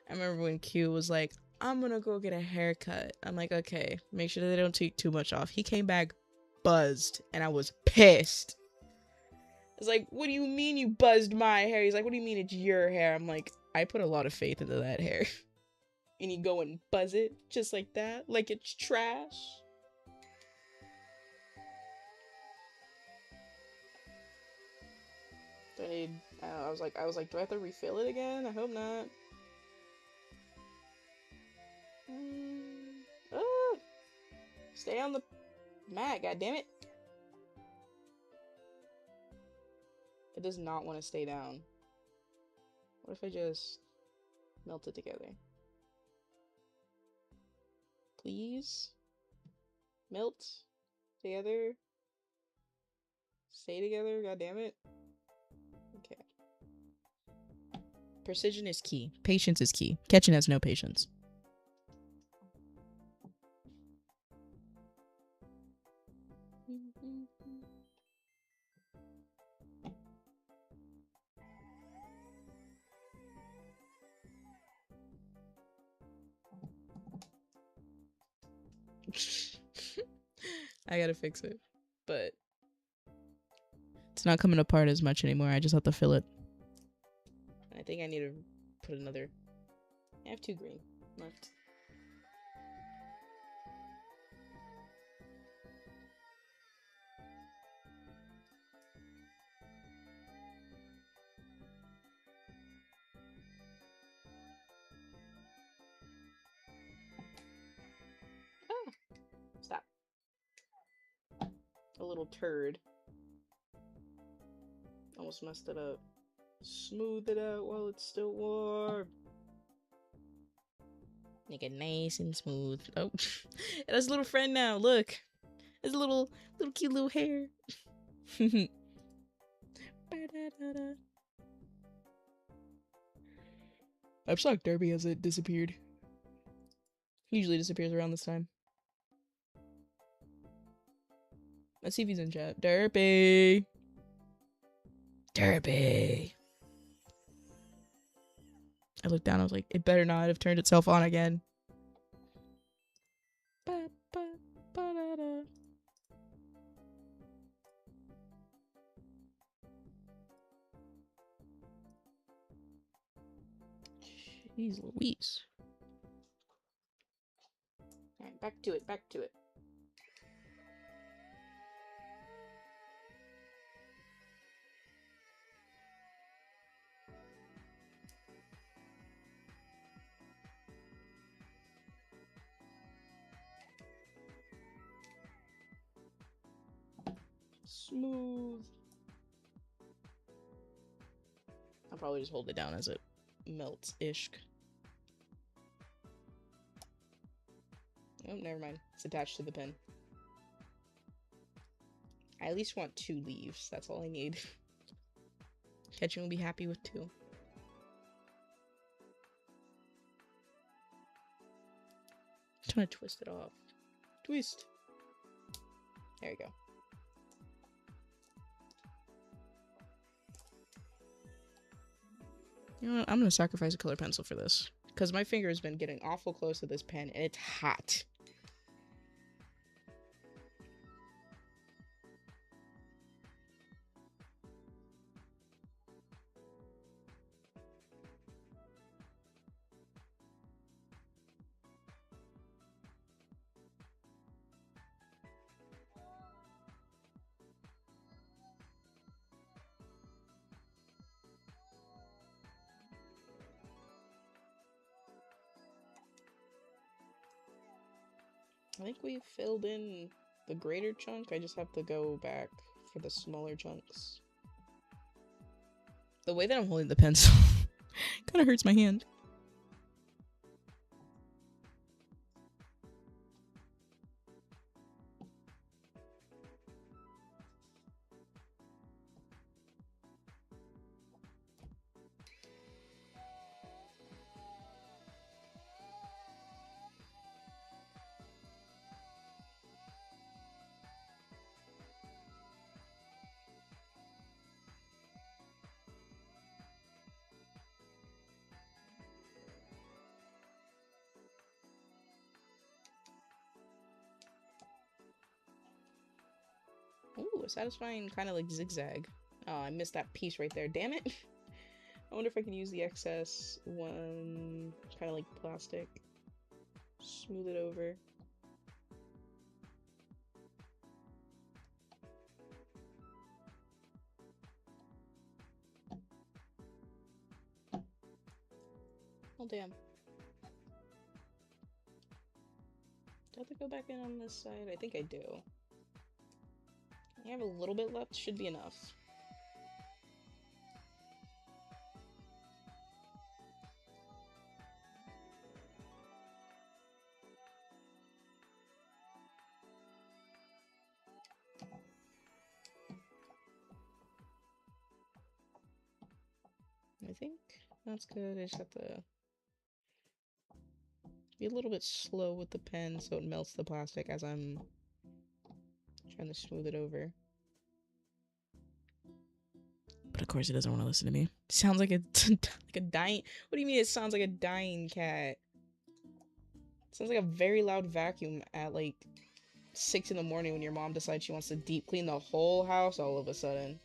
I remember when Q was like, I'm gonna go get a haircut. I'm like, okay, make sure that they don't take too much off. He came back buzzed and I was pissed. It's like, what do you mean you buzzed my hair? He's like, what do you mean it's your hair? I'm like, I put a lot of faith into that hair. And you go and buzz it just like that, like it's trash. Do I need, I was like, do I have to refill it again? I hope not. Oh, stay on the mat, goddammit. It does not want to stay down. What if I just melt it together? Please? Melt together? Stay together, goddammit. Okay. Precision is key. Patience is key. Ketchin has no patience. I gotta fix it. But it's not coming apart as much anymore. I just have to fill it. I think I need to put another. I have 2 green left. Ah, stop. A little turd. Almost messed it up. Smooth it out while it's still warm. Make it nice and smooth. Oh, it has a little friend now. Look, it's a little cute little hair. I'm shocked Derby hasn't disappeared. He usually disappears around this time. Let's see if he's in chat. Derby. Derby. I looked down. I was like, it better not have turned itself on again. Jeez Louise. Alright, back to it, back to it. Smooth. I'll probably just hold it down as it melts-ish. Oh, never mind. It's attached to the pen. I at least want 2 leaves. That's all I need. Ketchum will be happy with 2. I'm trying to twist it off. Twist! There we go. You know what? I'm gonna sacrifice a color pencil for this. Because my finger has been getting awful close to this pen, and it's hot. I think we filled in the greater chunk. I just have to go back for the smaller chunks. The way that I'm holding the pencil kind of hurts my hand. Ooh, a satisfying kind of like zigzag. Oh, I missed that piece right there. Damn it. I wonder if I can use the excess one, kind of like plastic. Smooth it over. Oh, damn. Do I have to go back in on this side? I think I do. I have a little bit left. Should be enough. I think that's good. I just have to be a little bit slow with the pen so it melts the plastic as I'm trying to smooth it over. But of course it doesn't want to listen to me. It sounds like a like a dying. What do you mean it sounds like a dying cat? Sounds like a very loud vacuum at like 6 in the morning when your mom decides she wants to deep clean the whole house all of a sudden.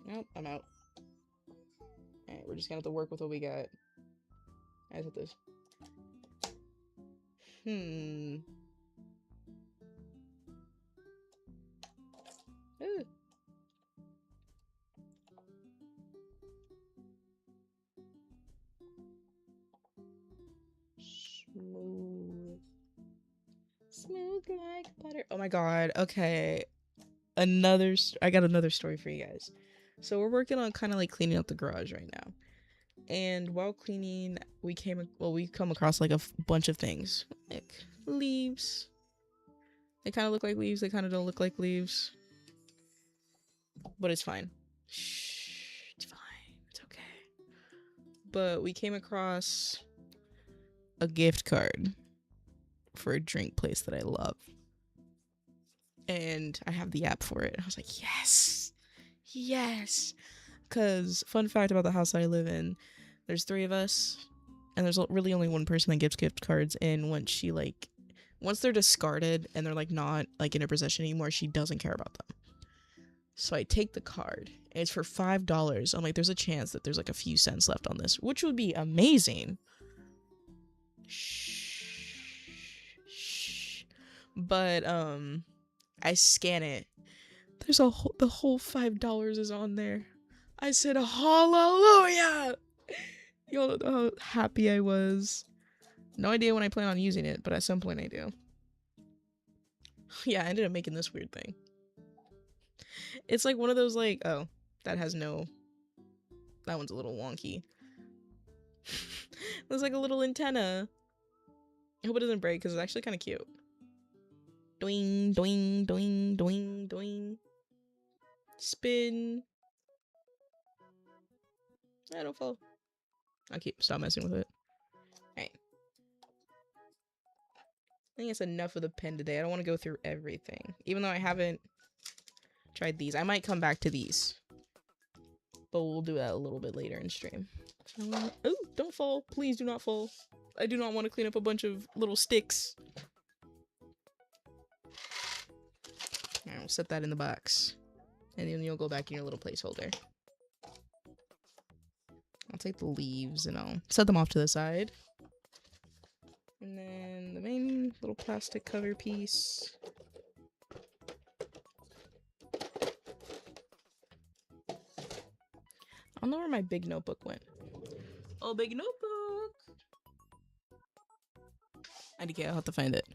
Nope, I'm out. Alright, we're just gonna have to work with what we got. I hit this. Ooh. Smooth. Smooth like butter. Oh my god. Okay. I got another story for you guys. So we're working on kind of like cleaning up the garage right now. And while cleaning, we come across like a bunch of things. Like leaves. They kind of look like leaves, they kind of don't look like leaves. But it's fine. Shh, it's fine. It's okay. But we came across a gift card for a drink place that I love. And I have the app for it. I was like, yes. Yes. Because, fun fact about the house that I live in, there's 3 of us. And there's really only one person that gives gift cards. And once they're discarded and they're like not like in her possession anymore, she doesn't care about them. So I take the card, and it's for $5. I'm like, there's a chance that there's like a few cents left on this, which would be amazing. Shh. But I scan it. There's the whole $5 is on there. I said hallelujah. You all know how happy I was. No idea when I plan on using it, but at some point I do. Yeah, I ended up making this weird thing. It's like one of those like, oh, that one's a little wonky. There's like a little antenna. I hope it doesn't break because it's actually kind of cute. Doing, doing, doing, doing, doing. Spin. I don't fall. I'll stop messing with it. Alright. I think it's enough of the pen today. I don't want to go through everything. Even though I haven't tried these. I might come back to these. But we'll do that a little bit later in stream. Oh, don't fall. Please do not fall. I do not want to clean up a bunch of little sticks. Alright, we'll set that in the box. And then you'll go back in your little placeholder. I'll take the leaves and I'll set them off to the side. And then the main little plastic cover piece. I don't know where my big notebook went. Oh, big notebook! I'll have to find it.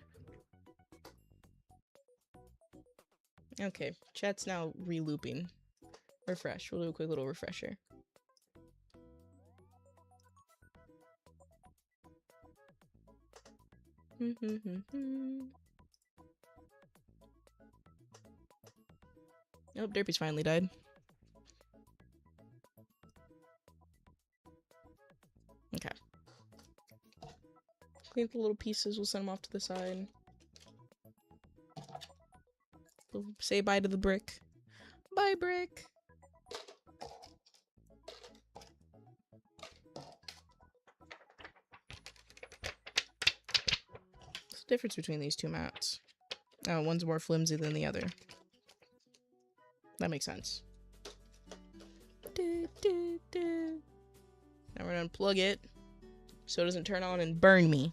Okay, chat's now re-looping. Refresh. We'll do a quick little refresher. Oh, Derpy's finally died. Okay. Clean up the little pieces, we'll send them off to the side. We'll say bye to the brick. Bye, brick! What's the difference between these two mats? Oh, one's more flimsy than the other. That makes sense. Now we're gonna unplug it so it doesn't turn on and burn me.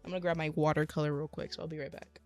I'm gonna grab my watercolor real quick, so I'll be right back.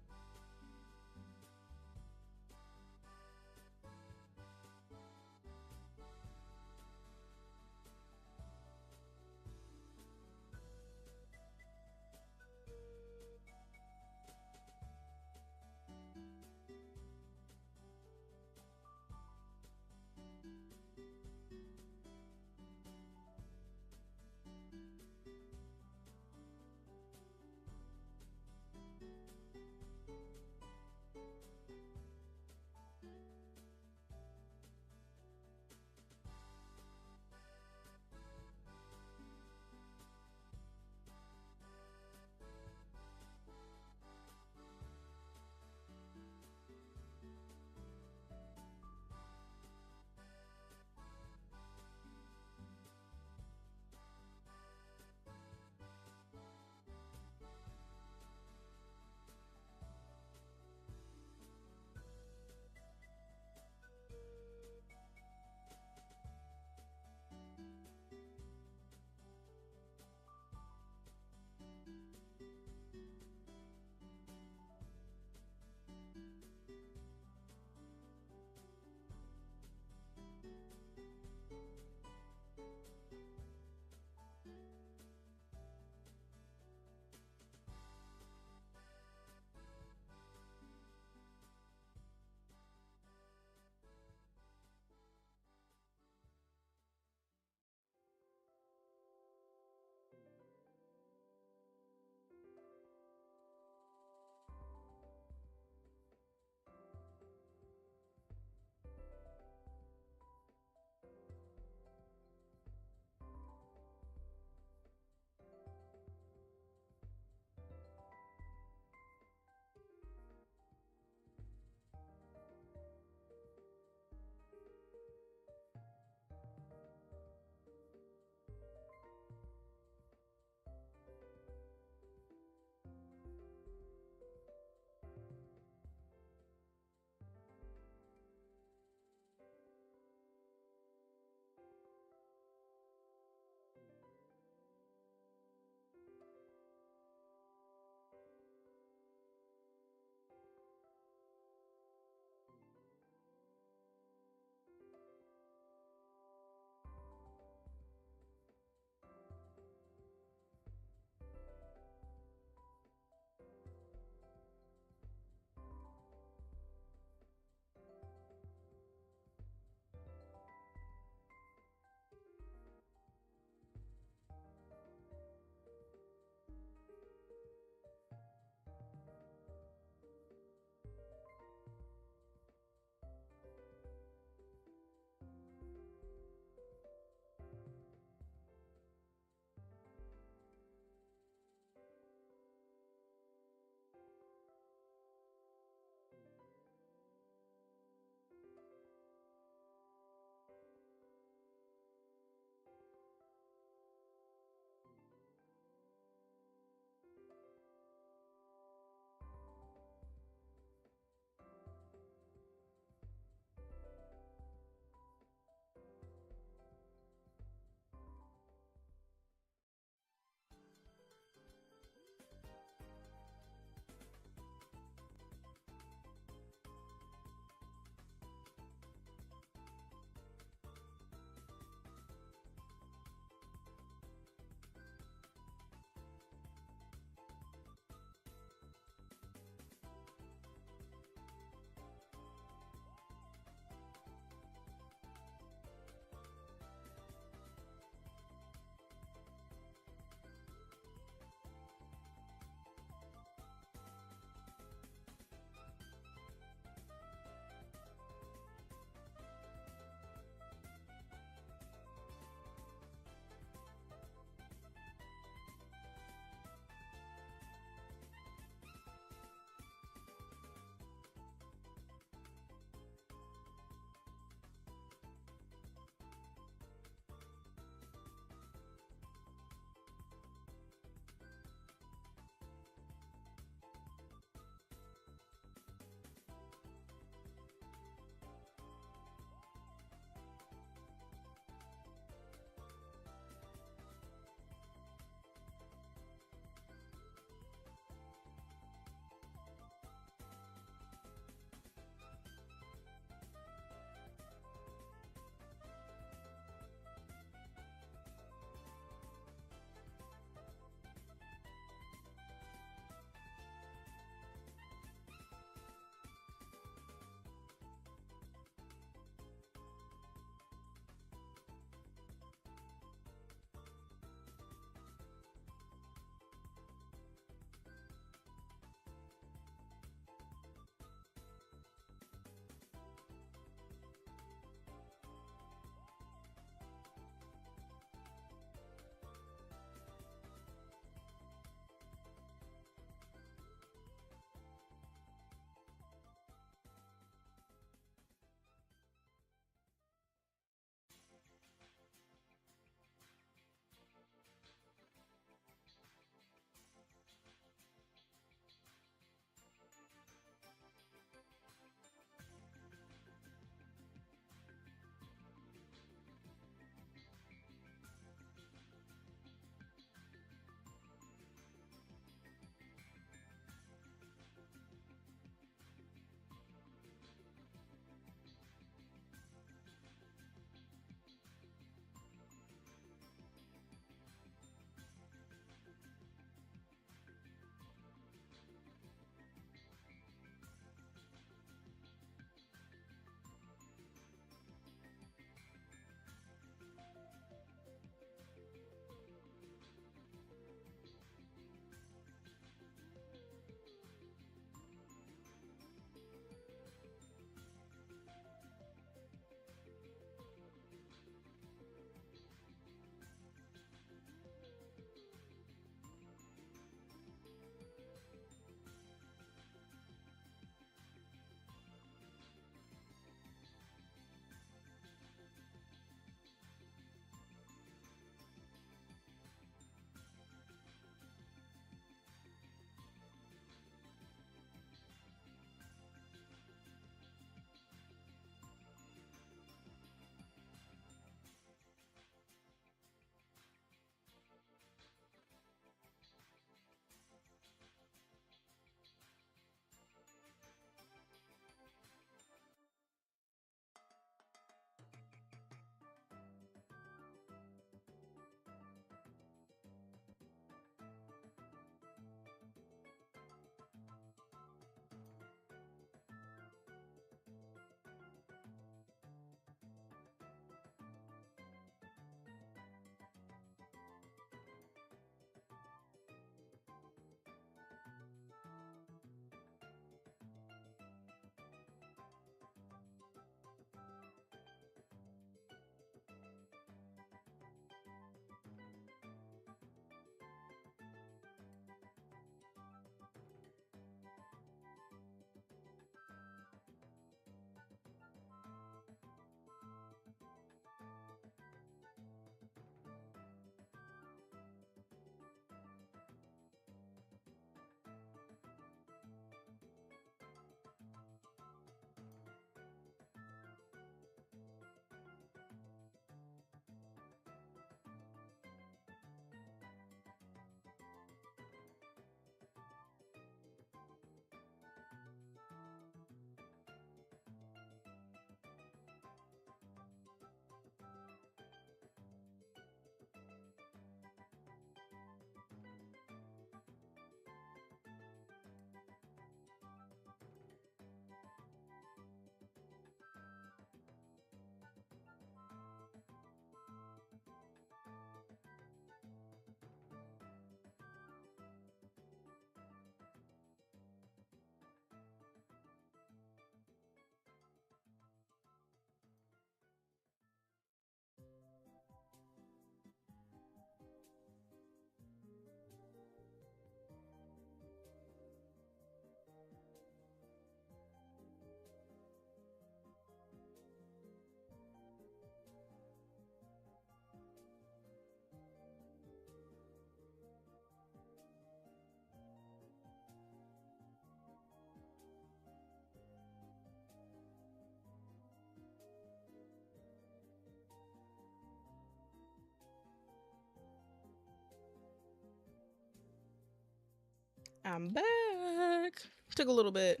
I'm back. Took a little bit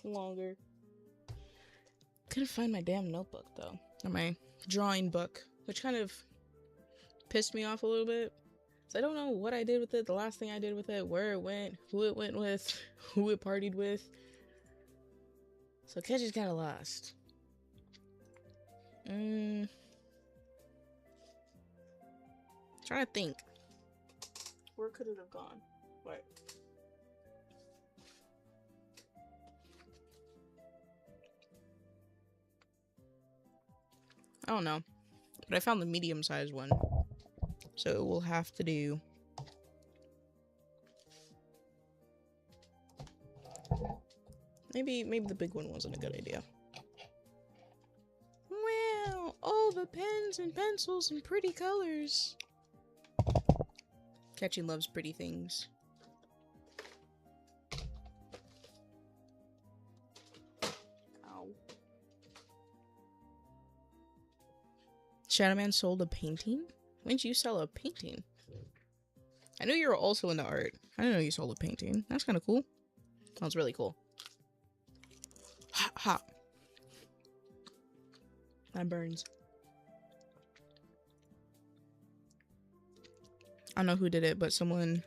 longer. Couldn't find my damn notebook though, or my drawing book, which kind of pissed me off a little bit. So I don't know what I did with it, the last thing I did with it, where it went, who it went with, who it partied with. So Ketchy's kind of lost. Trying to think. Where could it have gone? Wait. I don't know. But I found the medium-sized one. So we'll have to do... Maybe the big one wasn't a good idea. Wow! All the pens and pencils and pretty colors. Ketchy loves pretty things. Ow. Shadowman sold a painting? When did you sell a painting? I knew you were also into art. I didn't know you sold a painting. That's kind of cool. Sounds really cool. Hot, hot. That burns. I don't know who did it, but someone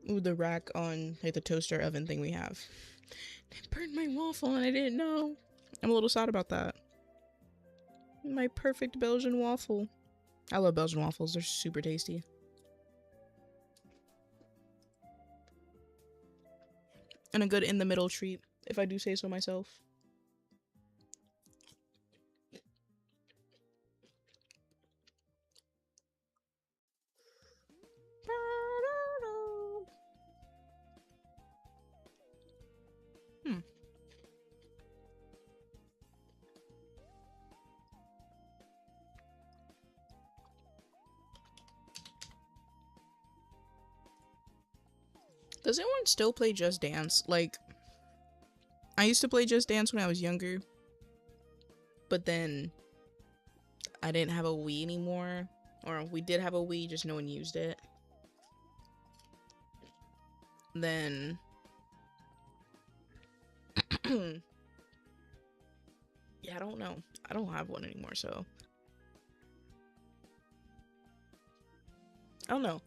moved the rack on like the toaster oven thing we have. It burned my waffle and I didn't know. I'm a little sad about that. My perfect Belgian waffle. I love Belgian waffles. They're super tasty. And a good in-the-middle treat, if I do say so myself. Does anyone still play Just Dance? Like, I used to play Just Dance when I was younger, but then I didn't have a Wii anymore, or we did have a Wii, just no one used it. Then yeah, I don't know. I don't have one anymore, so I don't know.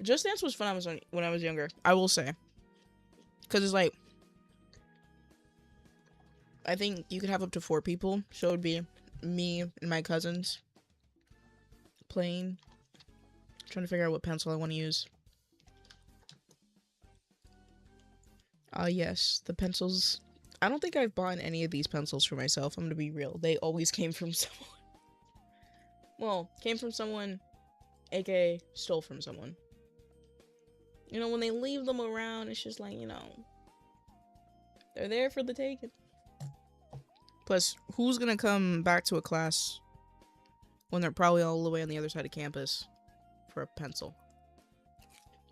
Just Dance was fun when I was younger, I will say. Because it's like, I think you could have up to 4 people. So it would be me and my cousins playing. Trying to figure out what pencil I want to use. Yes, the pencils. I don't think I've bought any of these pencils for myself. I'm going to be real. They always came from someone. Well, came from someone, aka stole from someone. You know, when they leave them around, it's just like, you know, they're there for the taking. Plus, who's gonna come back to a class when they're probably all the way on the other side of campus for a pencil?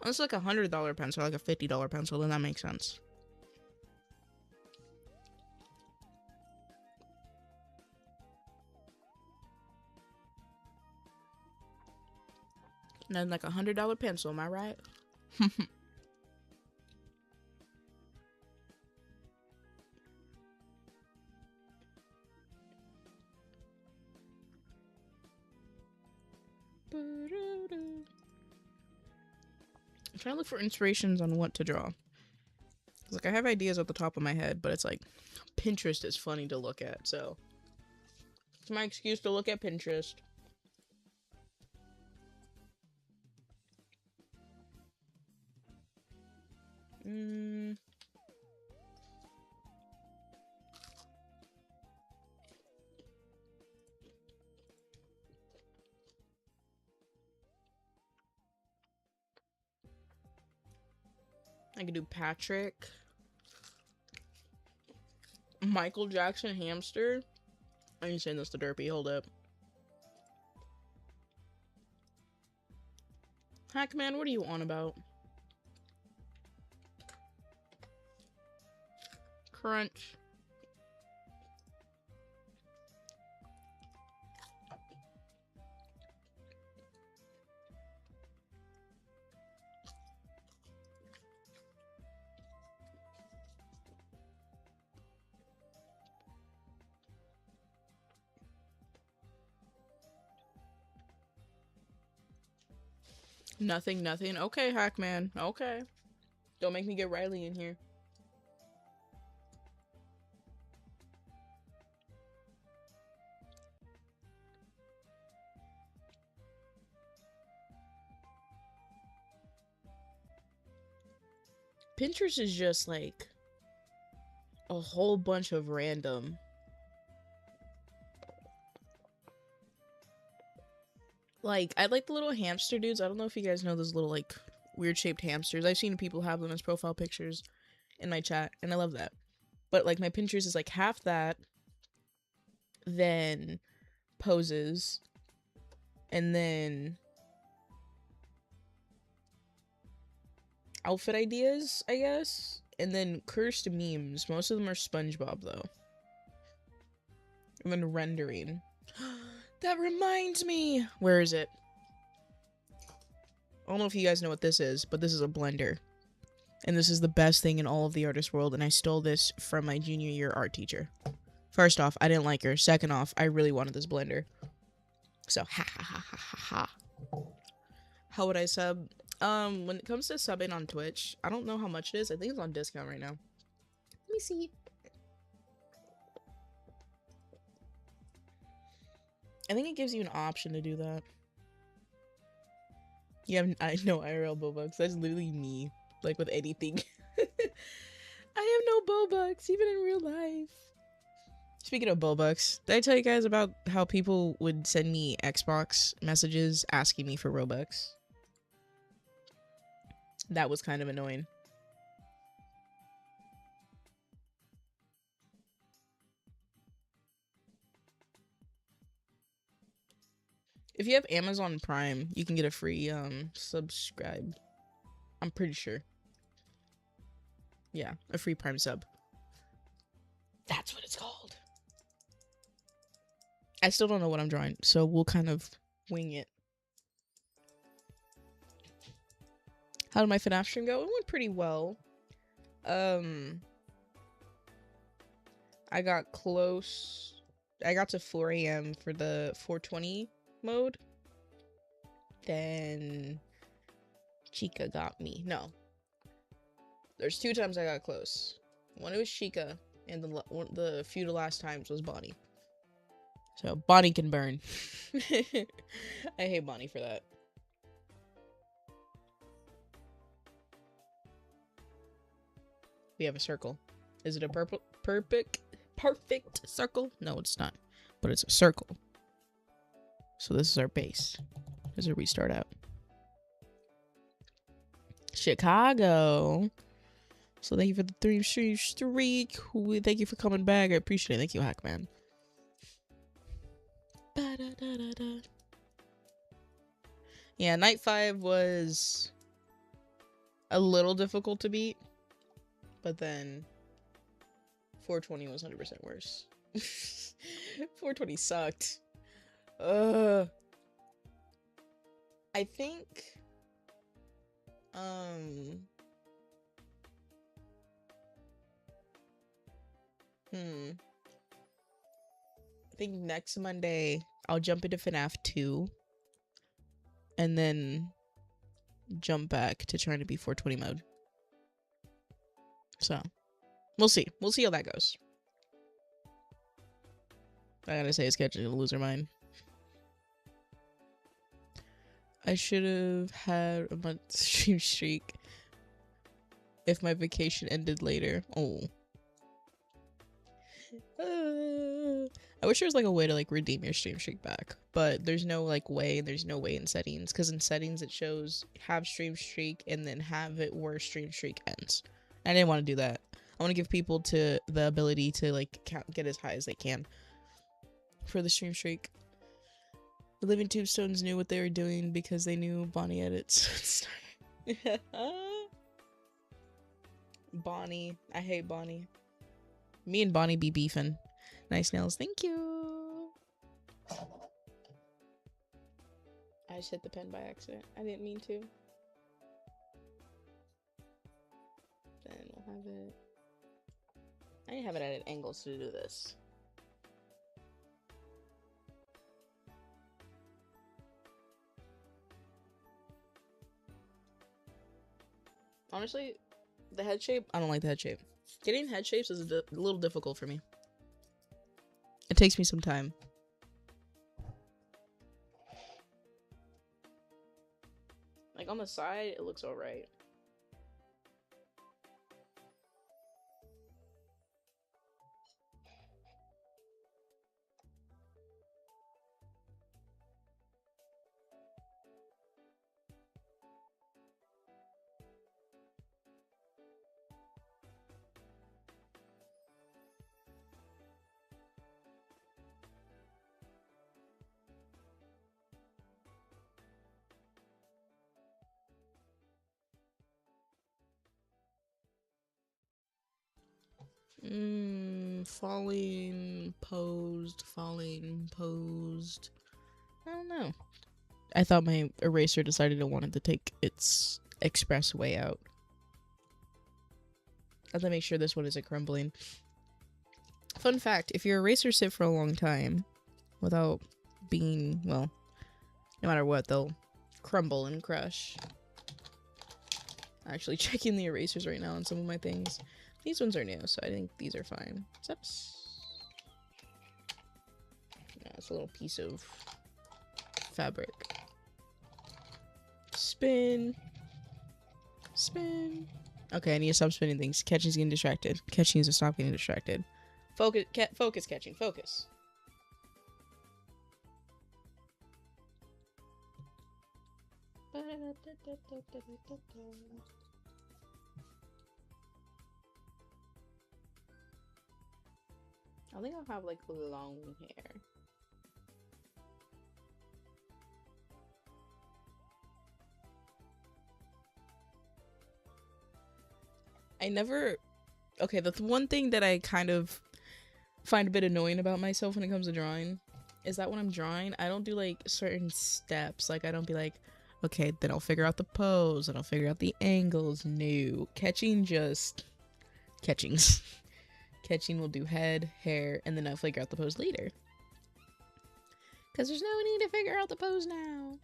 Unless it's like $100 pencil, like a $50 pencil, then that makes sense. And then like a $100 pencil, am I right? I'm trying to look for inspirations on what to draw. Like, I have ideas at the top of my head, but it's like, Pinterest is funny to look at, so it's my excuse to look at Pinterest. I could do Patrick. Michael Jackson hamster. I ain't saying this to Derpy, hold up. Hackman, what are you on about? Crunch. Nothing, nothing. Okay, Hackman. Okay. Don't make me get Riley in here. Pinterest is just like a whole bunch of random. Like, I like the little hamster dudes. I don't know if you guys know those little, like, weird shaped hamsters. I've seen people have them as profile pictures in my chat, and I love that. But, like, my Pinterest is, like, half that, then poses, and then outfit ideas, I guess, and then cursed memes. Most of them are SpongeBob, though. And then rendering. That reminds me! Where is it? I don't know if you guys know what this is, but this is a blender. And this is the best thing in all of the artist world, and I stole this from my junior year art teacher. First off, I didn't like her. Second off, I really wanted this blender. So, ha ha ha ha ha ha. How would I sub? When it comes to subbing on Twitch, I don't know how much it is. I think it's on discount right now. Let me see. I think it gives you an option to do that. Yeah, I know IRL Bobucks. That's literally me. Like with anything. I have no Bobucks, even in real life. Speaking of Bobucks, did I tell you guys about how people would send me Xbox messages asking me for Robux? That was kind of annoying. If you have Amazon Prime, you can get a free subscribe. I'm pretty sure. Yeah, a free Prime sub. That's what it's called. I still don't know what I'm drawing, so we'll kind of wing it. How did my FNAF stream go? It went pretty well. I got close. I got to 4 a.m. for the 420 mode. Then Chica got me. No. There's 2 times I got close. One it was Chica, and the few last times was Bonnie. So Bonnie can burn. I hate Bonnie for that. We have a circle. Is it a perfect circle? No, it's not. But it's a circle. So this is our base. As we start out. Chicago. So thank you for the 3 streak. Thank you for coming back. I appreciate it. Thank you, Hackman. Ba-da-da-da-da. Yeah, night 5 was a little difficult to beat. But then 420 was 100% worse. 420 sucked. I think I think next Monday I'll jump into FNAF 2 and then jump back to trying to be 420 mode. So, we'll see. We'll see how that goes. I gotta say, it's catching a loser mind. I should have had a month stream streak if my vacation ended later. Oh. I wish there was like a way to like redeem your stream streak back, but there's no like way, and there's no way in settings, because in settings it shows have stream streak and then have it where stream streak ends. I didn't want to do that. I want to give people to the ability to like get as high as they can for the stream streak. The Living Tombstones knew what they were doing because they knew Bonnie edits. Bonnie. I hate Bonnie. Me and Bonnie be beefing. Nice nails. Thank you. I just hit the pen by accident. I didn't mean to. Then we'll have it. I need to have it at angles to do this. Honestly, the head shape, I don't like the head shape. Getting head shapes is a little difficult for me. It takes me some time. Like on the side, it looks alright. Falling, posed, falling, posed. I don't know. I thought my eraser decided it wanted to take its express way out. I have to make sure this one isn't crumbling. Fun fact, if your erasers sit for a long time without being, well, no matter what, they'll crumble and crush. I'm actually checking the erasers right now on some of my things. These ones are new, so I think these are fine. Except, yeah, it's a little piece of fabric. Spin. Spin. Okay, I need to stop spinning things. Catching's getting distracted. Catching needs to stop getting distracted. Focus, focus, Catching, focus. I think I'll have like long hair. I never. Okay, the one thing that I kind of find a bit annoying about myself when it comes to drawing is that when I'm drawing, I don't do like certain steps. Like, I don't be like, okay, then I'll figure out the pose and I'll figure out the angles. No. Catching just. Catchings. Catching will do head, hair, and then I'll figure out the pose later. Because there's no need to figure out the pose now.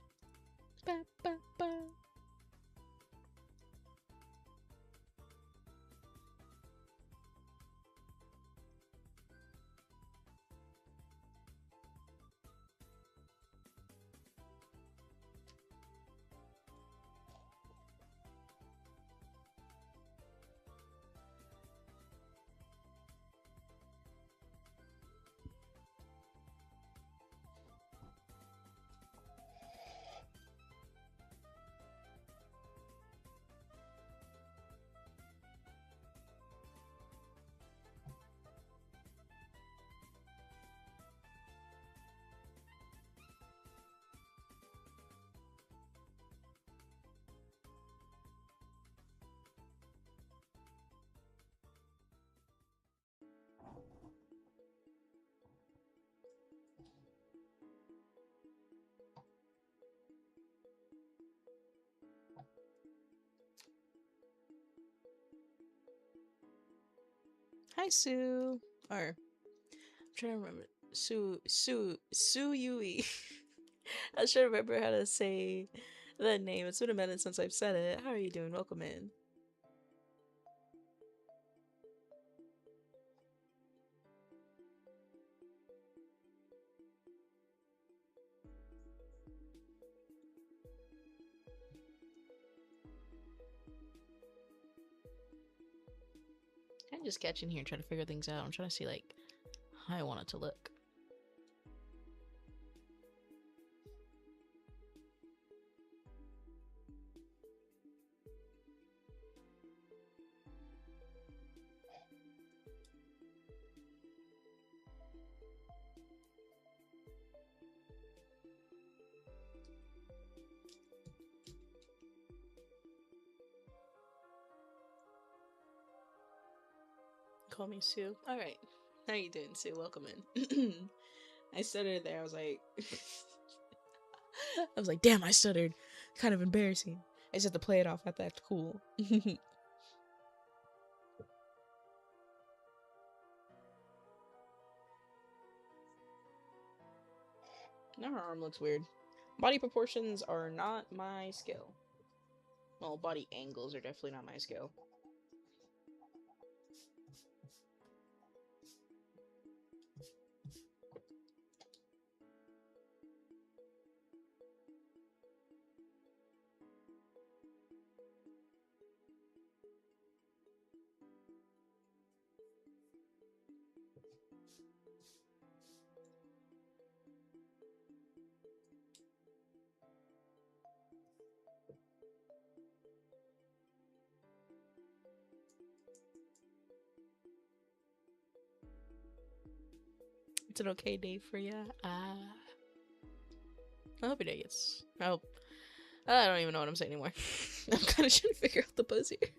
Ba, ba, ba. Hi, Sue. Or, I'm trying to remember. Sue Yui. I was trying to remember how to say the name. It's been a minute since I've said it. How are you doing? Welcome in. I'm just catching here and trying to figure things out. I'm trying to see, like, how I want it to look. Call me Sue. Alright. How you doing, Sue? Welcome in. I stuttered there. I was like... I was like, damn, I stuttered. Kind of embarrassing. I just had to play it off. I thought that's cool. Now her arm looks weird. Body proportions are not my skill. Well, body angles are definitely not my skill. It's an okay day for you. I hope your day gets. I don't even know what I'm saying anymore. I'm kind of trying to figure out the pose here.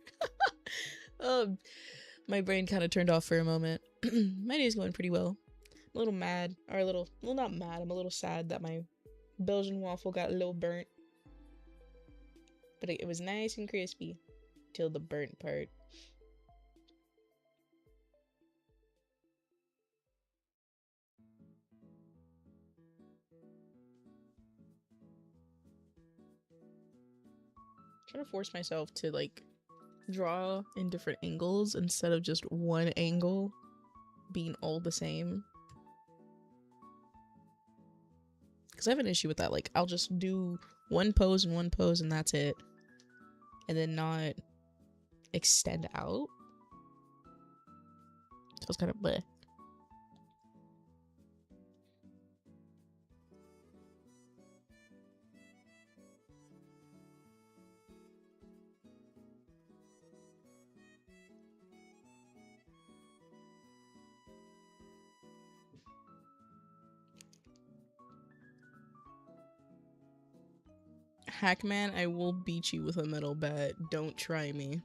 My brain kind of turned off for a moment. My day's going pretty well. I'm a little mad, or a little, well, not mad. I'm a little sad that my Belgian waffle got a little burnt, but it was nice and crispy till the burnt part. Trying to force myself to like draw in different angles instead of just one angle being all the same, because I have an issue with that. Like, I'll just do one pose and that's it, and then not extend out. So it's kind of bleh. Hackman, I will beat you with a metal bat. Don't try me.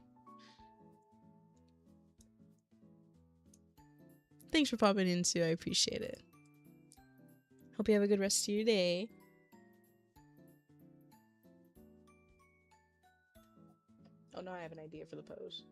Thanks for popping in too. I appreciate it. Hope you have a good rest of your day. Oh no, I have an idea for the pose.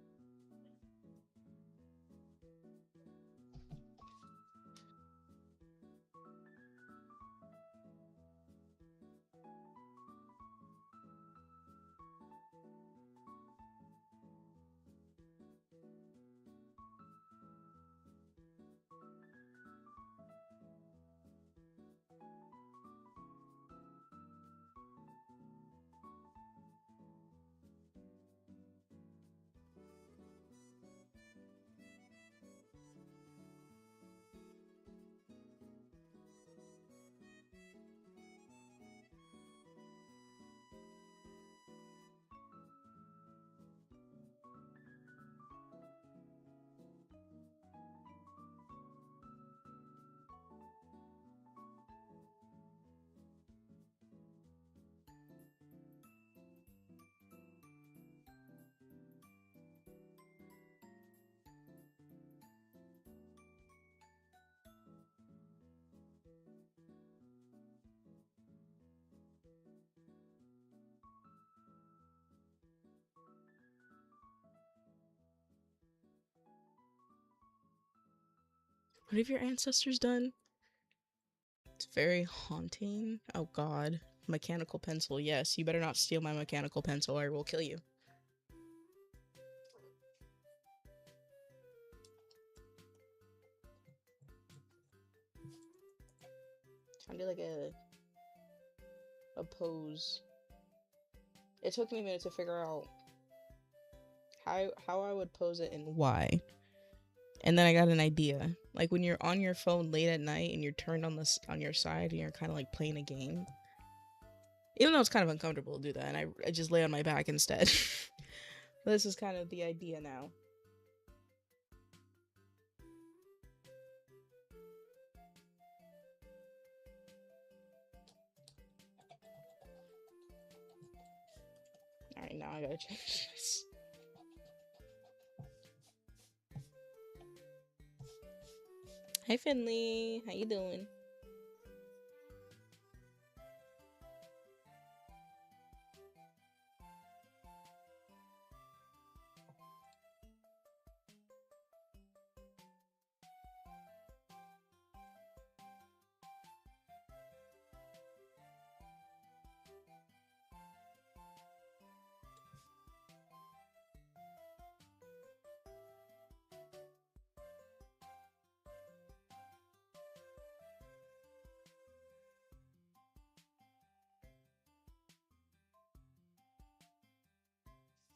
What have your ancestors done? It's very haunting. Oh god. Mechanical pencil. Yes, you better not steal my mechanical pencil or I will kill you. Trying to do like a pose. It took me a minute to figure out how I would pose it and why. And then I got an idea. Like when you're on your phone late at night and you're turned on your side and you're kind of like playing a game. Even though it's kind of uncomfortable to do that, and I just lay on my back instead. This is kind of the idea now. Alright, now I gotta change this. Hi Finley, how you doing?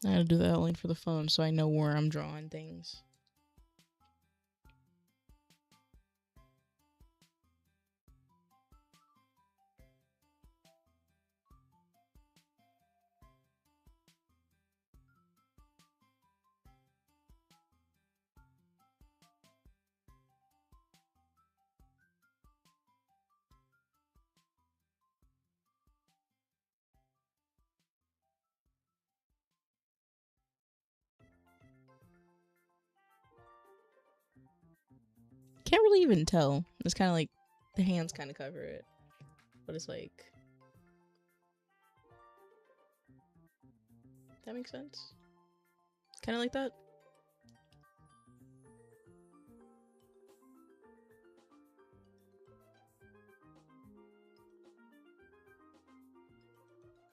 I gotta do the outline for the phone so I know where I'm drawing things. Can't really even tell. It's kind of like the hands kind of cover it, but it's like, that makes sense. Kind of like that.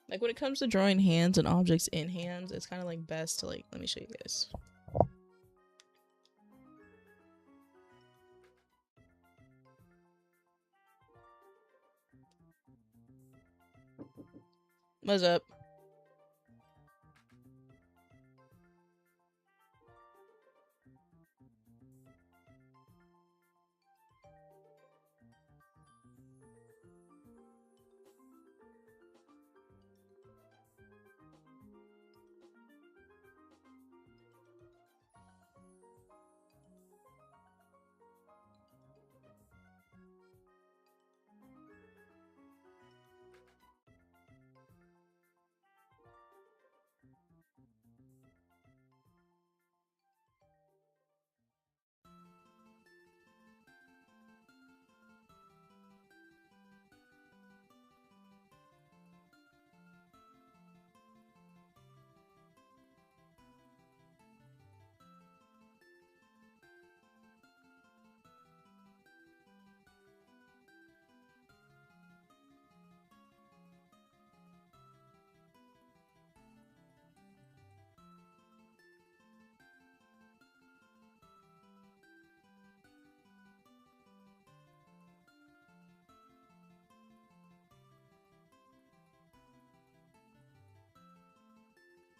Like when it comes to drawing hands and objects in hands, it's kind of like best to like, let me show you guys. What's up?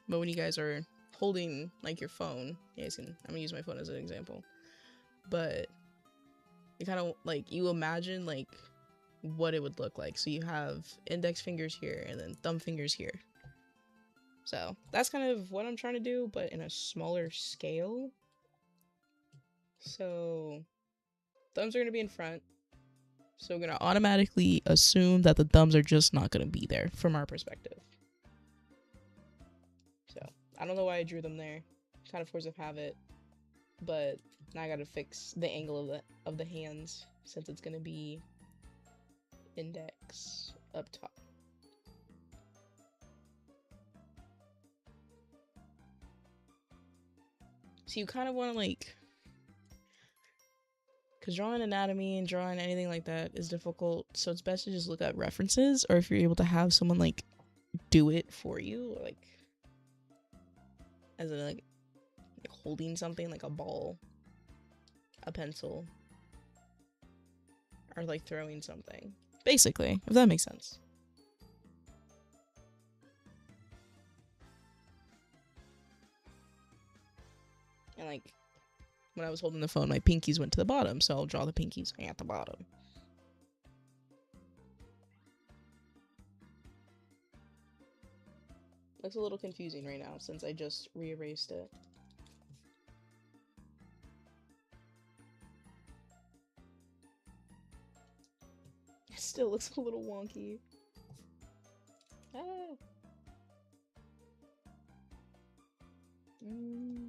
But when you guys are holding like your phone, you guys can, I'm gonna use my phone as an example, but you kind of like, you imagine like what it would look like. So you have index fingers here and then thumb fingers here. So that's kind of what I'm trying to do, but in a smaller scale. So thumbs are going to be in front. So we're going to automatically assume that the thumbs are just not going to be there from our perspective. So I don't know why I drew them there. Kind of force of habit. But now I got to fix the angle of the hands since it's going to be index up top. So you kind of want to like, because drawing anatomy and drawing anything like that is difficult, so it's best to just look at references, or if you're able to have someone like do it for you, or like as in like holding something like a ball, a pencil, or like throwing something, basically, if that makes sense. And like when I was holding the phone, my pinkies went to the bottom, so I'll draw the pinkies at the bottom. Looks a little confusing right now since I just reerased it. It still looks a little wonky. Ah. Mm.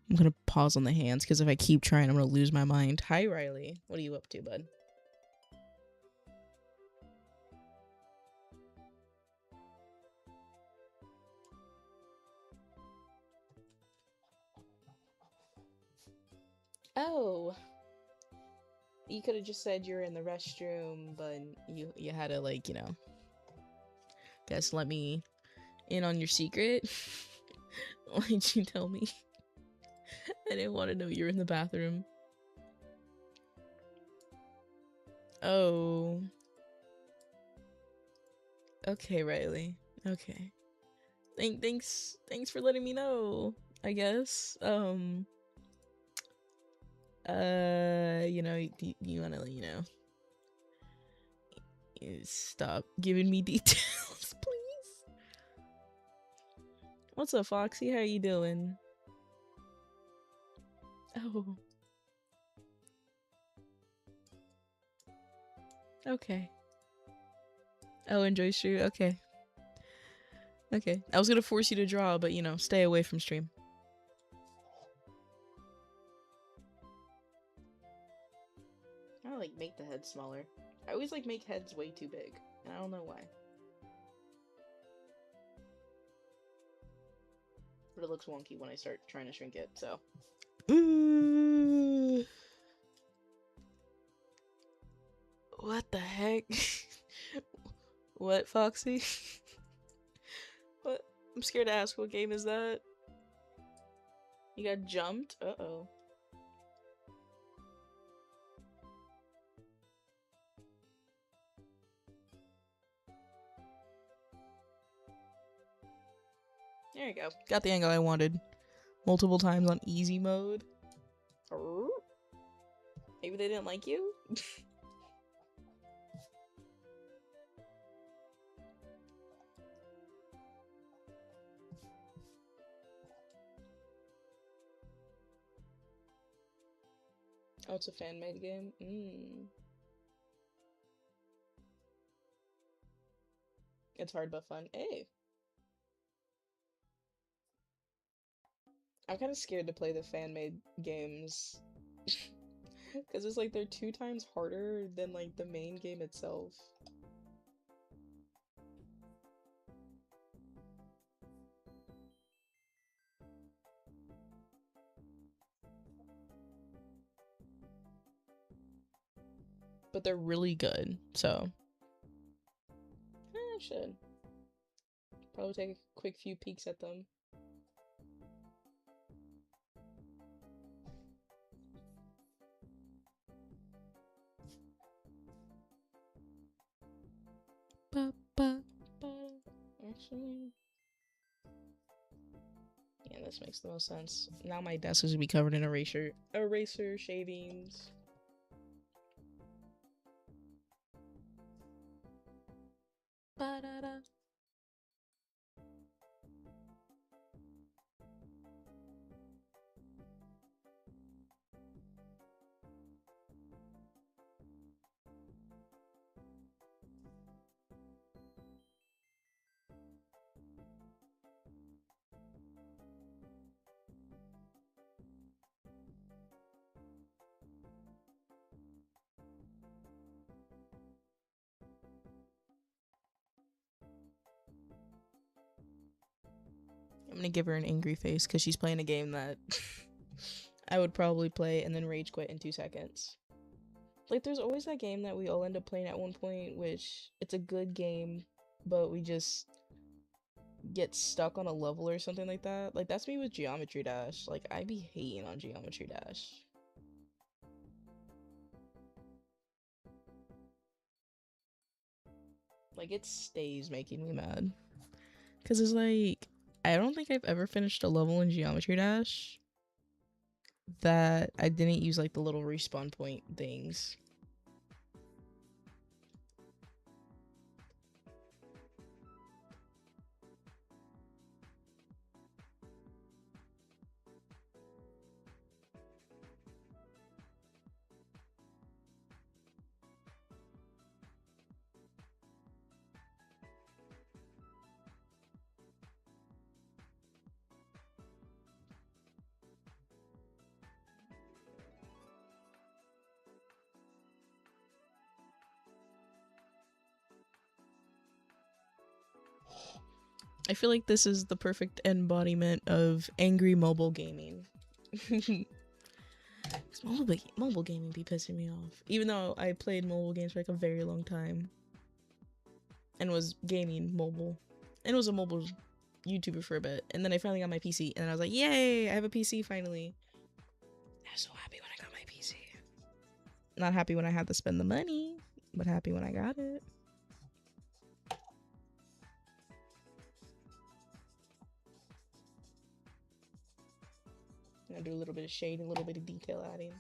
I'm gonna pause on the hands because if I keep trying, I'm gonna lose my mind. Hi, Riley. What are you up to, bud? Oh, you could have just said you're in the restroom, but you had to, like, you know, guess let me in on your secret. Why'd you tell me? I didn't want to know you were in the bathroom. Oh. Okay, Riley. Okay. Thanks for letting me know, I guess. You know, you wanna, you know, stop giving me details, please. What's up, Foxy? How you doing? Oh. Okay. Oh, enjoy stream. Okay. Okay. I was gonna force you to draw, but you know, stay away from stream. I like make the head smaller. I always like make heads way too big, and I don't know why. But it looks wonky when I start trying to shrink it, so. What the heck? What, Foxy? What? I'm scared to ask, what game is that? You got jumped? Uh-oh. There you go. Got the angle I wanted. Multiple times on easy mode. Maybe they didn't like you? Oh, it's a fan-made game? It's hard but fun. Hey! I'm kind of scared to play the fan-made games. Because it's like they're 2 times harder than like the main game itself. But they're really good, so. I should. Probably take a quick few peeks at them. Actually. Yeah, this makes the most sense. Now my desk is gonna be covered in eraser shavings. Ba-da-da. I'm gonna give her an angry face because she's playing a game that I would probably play and then rage quit in 2 seconds. Like, there's always that game that we all end up playing at one point, which it's a good game, but we just get stuck on a level or something like that. Like, that's me with Geometry Dash. Like, I be hating on Geometry Dash. Like, it stays making me mad. Because it's like, I don't think I've ever finished a level in Geometry Dash that I didn't use, like, the little respawn point things. I feel like this is the perfect embodiment of angry mobile gaming. Because Mobile gaming be pissing me off. Even though I played mobile games for like a very long time. And was gaming mobile. And was a mobile YouTuber for a bit. And then I finally got my PC. And I was like, yay, I have a PC finally. I was so happy when I got my PC. Not happy when I had to spend the money, but happy when I got it. I'm gonna do a little bit of shade and a little bit of detail adding.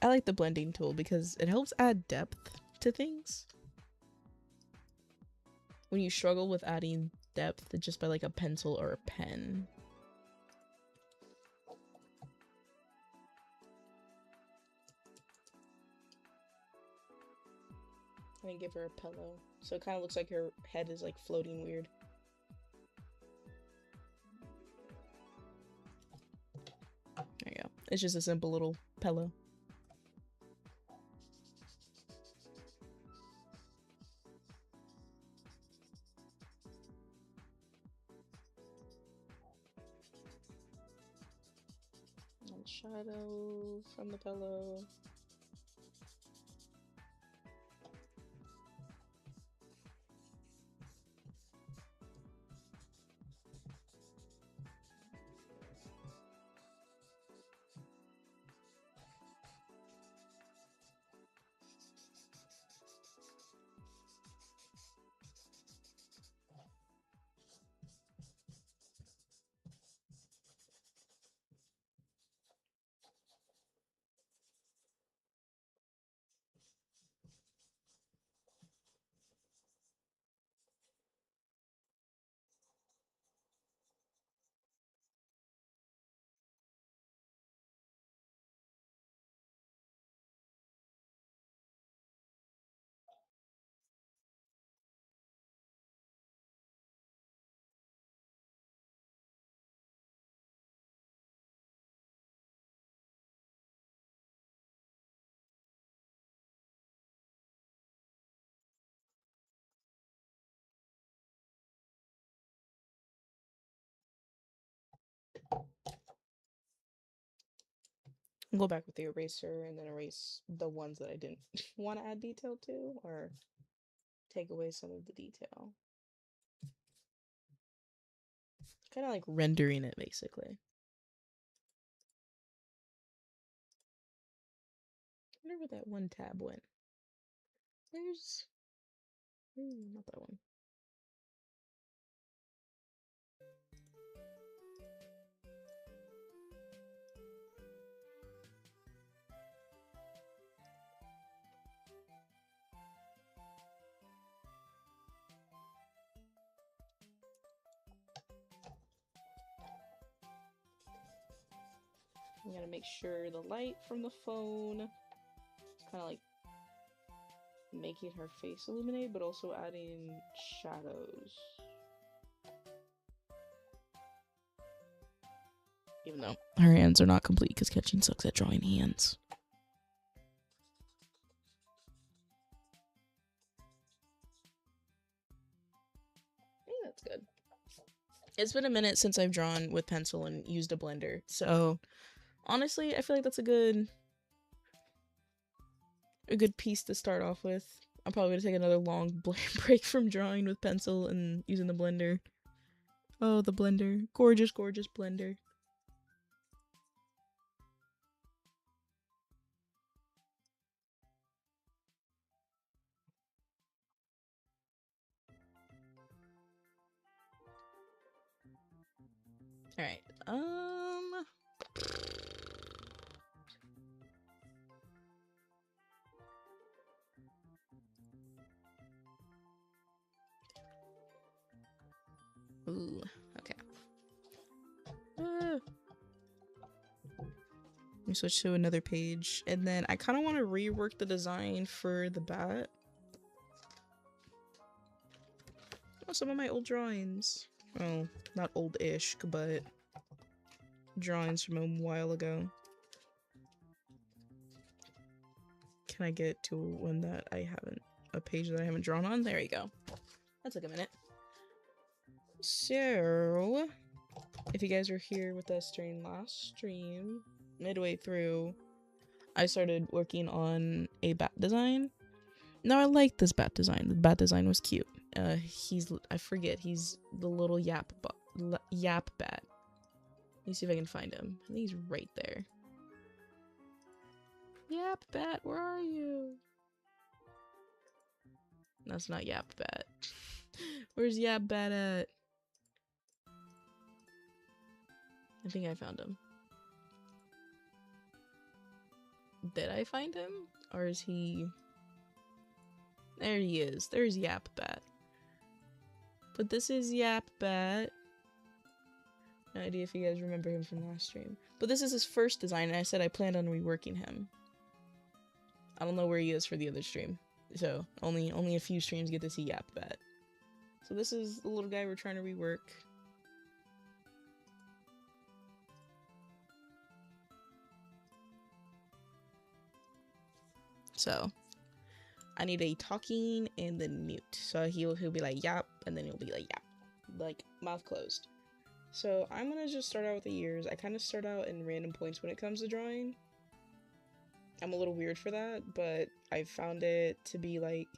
I like the blending tool because it helps add depth to things. When you struggle with adding depth just by like a pencil or a pen. I'm gonna give her a pillow. So it kind of looks like her head is like floating weird. There you go. It's just a simple little pillow. And shadow from the pillow. Go back with the eraser and then erase the ones that I didn't want to add detail to, or take away some of the detail. Kind of like rendering it, basically. I wonder where that one tab went. There's... not that one. I'm gonna make sure the light from the phone is kind of like making her face illuminate, but also adding shadows. Even though her hands are not complete because Ketchin sucks at drawing hands. I think that's good. It's been a minute since I've drawn with pencil and used a blender, so honestly, I feel like that's a good piece to start off with. I'm probably gonna take another long break from drawing with pencil and using the blender. Oh, the blender. Gorgeous, gorgeous blender. Alright, Ooh, okay. Let me switch to another page. And then I kind of want to rework the design for the bat. Oh, some of my old drawings. Oh, not old-ish, but drawings from a while ago. Can I get to one that I haven't, a page that I haven't drawn on? There you go. That took a minute. So, if you guys were here with us during last stream, midway through, I started working on a bat design. Now I like this bat design. The bat design was cute. I forget, he's the little yap bat. Let me see if I can find him. I think he's right there. Yap bat, where are you? That's not Yap bat. Where's Yap bat at? I think I found him. Did I find him? Or is he... There he is. There's Yap bat. But this is Yap bat. No idea if you guys remember him from last stream. But this is his first design, and I said I planned on reworking him. I don't know where he is for the other stream. So, only a few streams get to see Yap bat. So this is the little guy we're trying to rework. So, I need a talking and then mute. So he'll be like yap, and then he'll be like yap. Like, mouth closed. So I'm gonna just start out with the ears. I kind of start out in random points when it comes to drawing. I'm a little weird for that, but I found it to be like,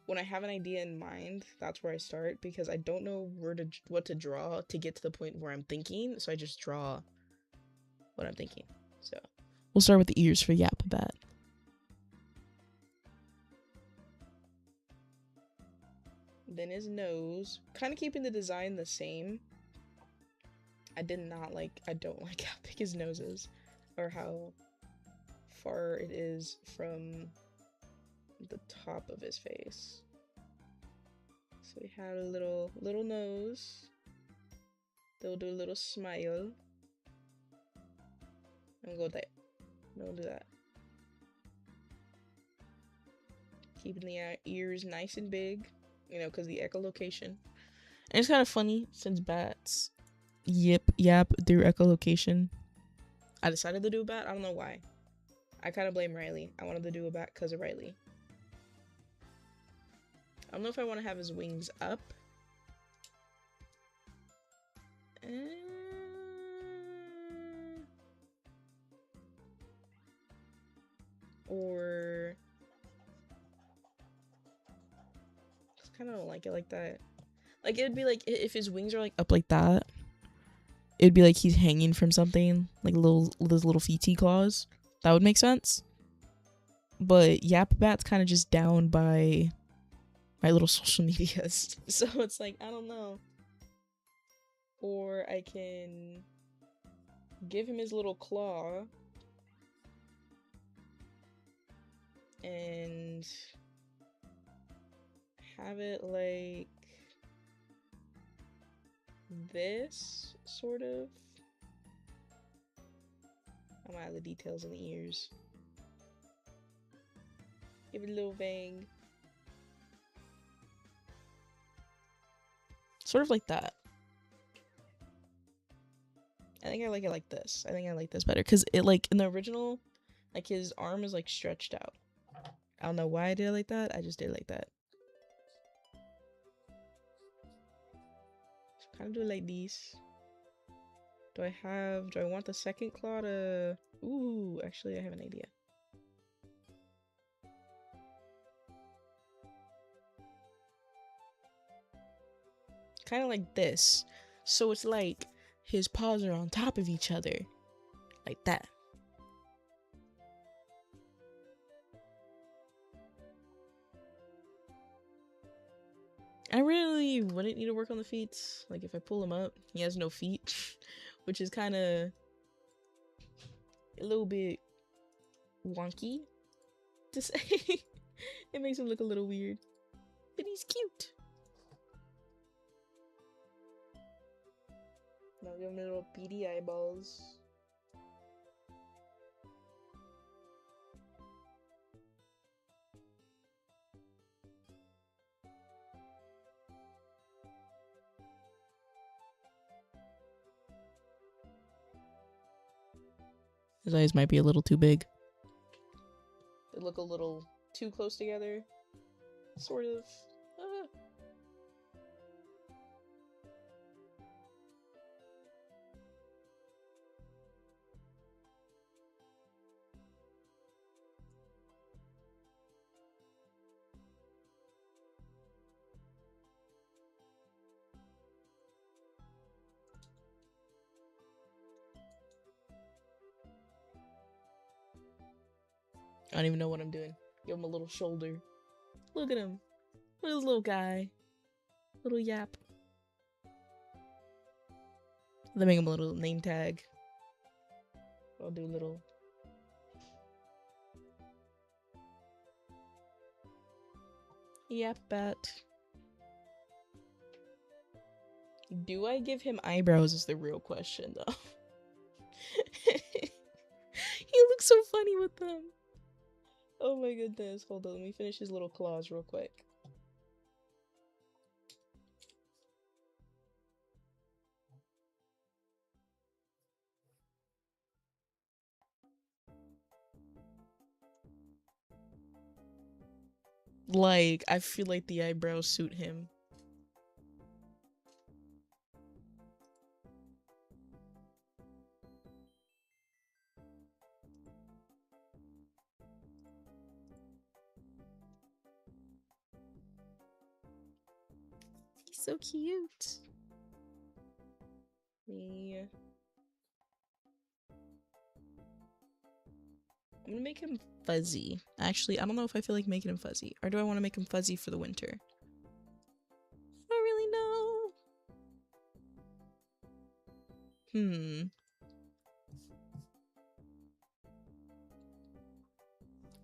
when I have an idea in mind, that's where I start, because I don't know what to draw to get to the point where I'm thinking, so I just draw what I'm thinking. So we'll start with the ears for Yap bat. Then his nose, kind of keeping the design the same. I don't like how big his nose is, or how far it is from the top of his face. So we have a little nose. They'll do a little smile. And go there. Don't do that. Keeping the ears nice and big, you know, because the echolocation. And it's kind of funny, since bats yap through echolocation. I decided to do a bat. I don't know why. I kind of blame Riley. I wanted to do a bat because of Riley. I don't know if I want to have his wings up. Or... I just kind of don't like it like that. Like, it'd be like, if his wings are like up like that, it'd be like he's hanging from something, like those little feety claws. That would make sense. But Yap Bat's kind of just down by my little social medias. So it's like, I don't know. Or I can give him his little claw and have it like this, sort of. I'm gonna add the details in the ears. Give it a little vague. Sort of like that. I think I like it like this. I think I like this better. Because it, like, in the original, like, his arm is, like, stretched out. I don't know why I did it like that. I just did it like that. So kind of do it like this. Do I want the second claw to... Ooh, actually, I have an idea. Kind of like this. So it's like his paws are on top of each other. Like that. I really wouldn't need to work on the feet. Like, if I pull him up, he has no feet. Which is kind of a little bit wonky to say. It makes him look a little weird. But he's cute. Now give him little beady eyeballs. His eyes might be a little too big. They look a little too close together. Sort of. I don't even know what I'm doing. Give him a little shoulder. Look at him. Look at this little guy. Little yap. Then make him a little name tag. I'll do a little. Yap bat. Do I give him eyebrows is the real question though. He looks so funny with them. Oh my goodness. Hold on, let me finish his little claws real quick. Like, I feel like the eyebrows suit him. He's so cute. Yeah. I'm gonna make him fuzzy. Actually, I don't know if I feel like making him fuzzy. Or do I want to make him fuzzy for the winter? I don't really know.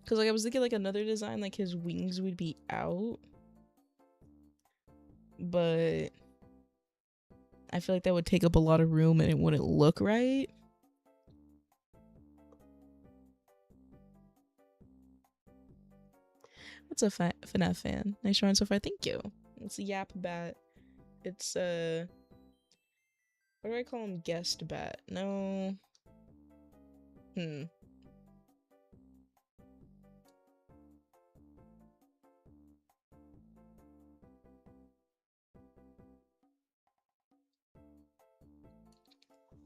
Because like I was thinking like another design, like his wings would be out. But I feel like that would take up a lot of room and it wouldn't look right. What's a FNAF fan? Nice drawing so far. Thank you. It's a Yap Bat. It's what do I call him? Guest Bat. No.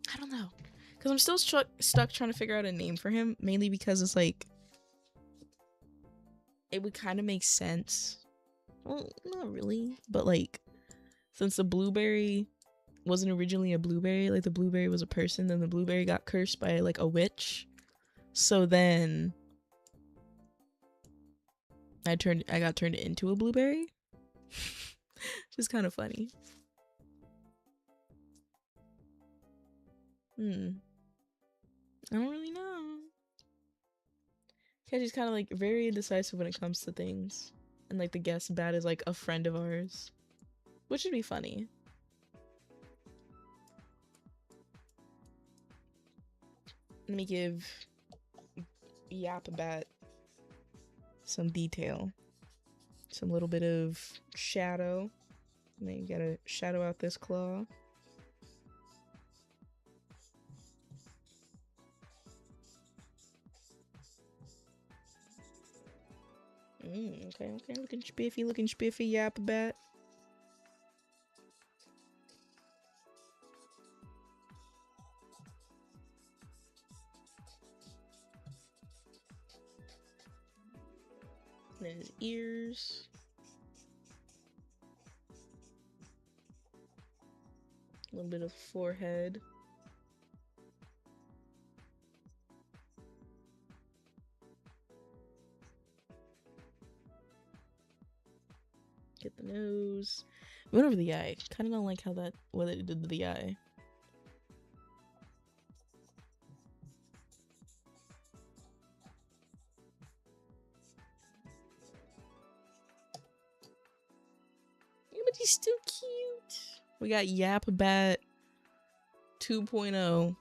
I don't know. Because I'm still stuck trying to figure out a name for him. Mainly because it's like it would kind of make sense. Well, not really. But like, since the blueberry wasn't originally a blueberry, like the blueberry was a person, then the blueberry got cursed by like a witch. So then I got turned into a blueberry. Which is kind of funny. I don't really know. Keji's kind of like very indecisive when it comes to things. And like the guest bat is like a friend of ours. Which would be funny. Let me give Yap Bat some detail. Some little bit of shadow. And then you gotta shadow out this claw. Okay. Looking spiffy, Yap Bat. And then his ears. A little bit of forehead. Get the nose. Went over the eye. Kind of don't like how what it did to the eye. Yeah, but he's still cute. We got Yap Bat 2.0.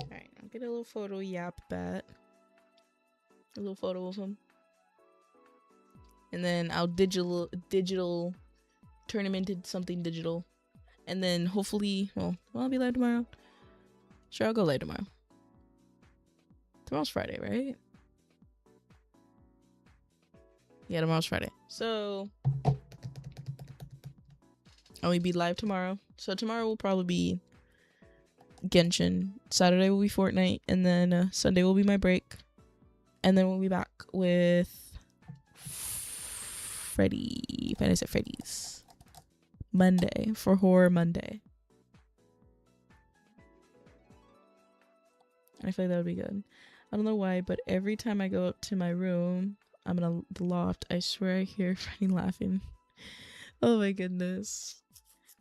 Alright, I'll get a little photo Yap Bat. A little photo of him. And then I'll digital turn him into something digital. And then hopefully, well, I'll be live tomorrow. Sure, I'll go live tomorrow. Tomorrow's Friday, right? Yeah, tomorrow's Friday. So I'll be live tomorrow. So tomorrow will probably be Genshin. Saturday will be Fortnite. And then Sunday will be my break. And then we'll be back with Freddy. Five Nights at Freddy's. Monday for Horror Monday. I feel like that would be good. I don't know why, but every time I go up to my room, I'm in the loft, I swear I hear Freddy laughing. Oh my goodness.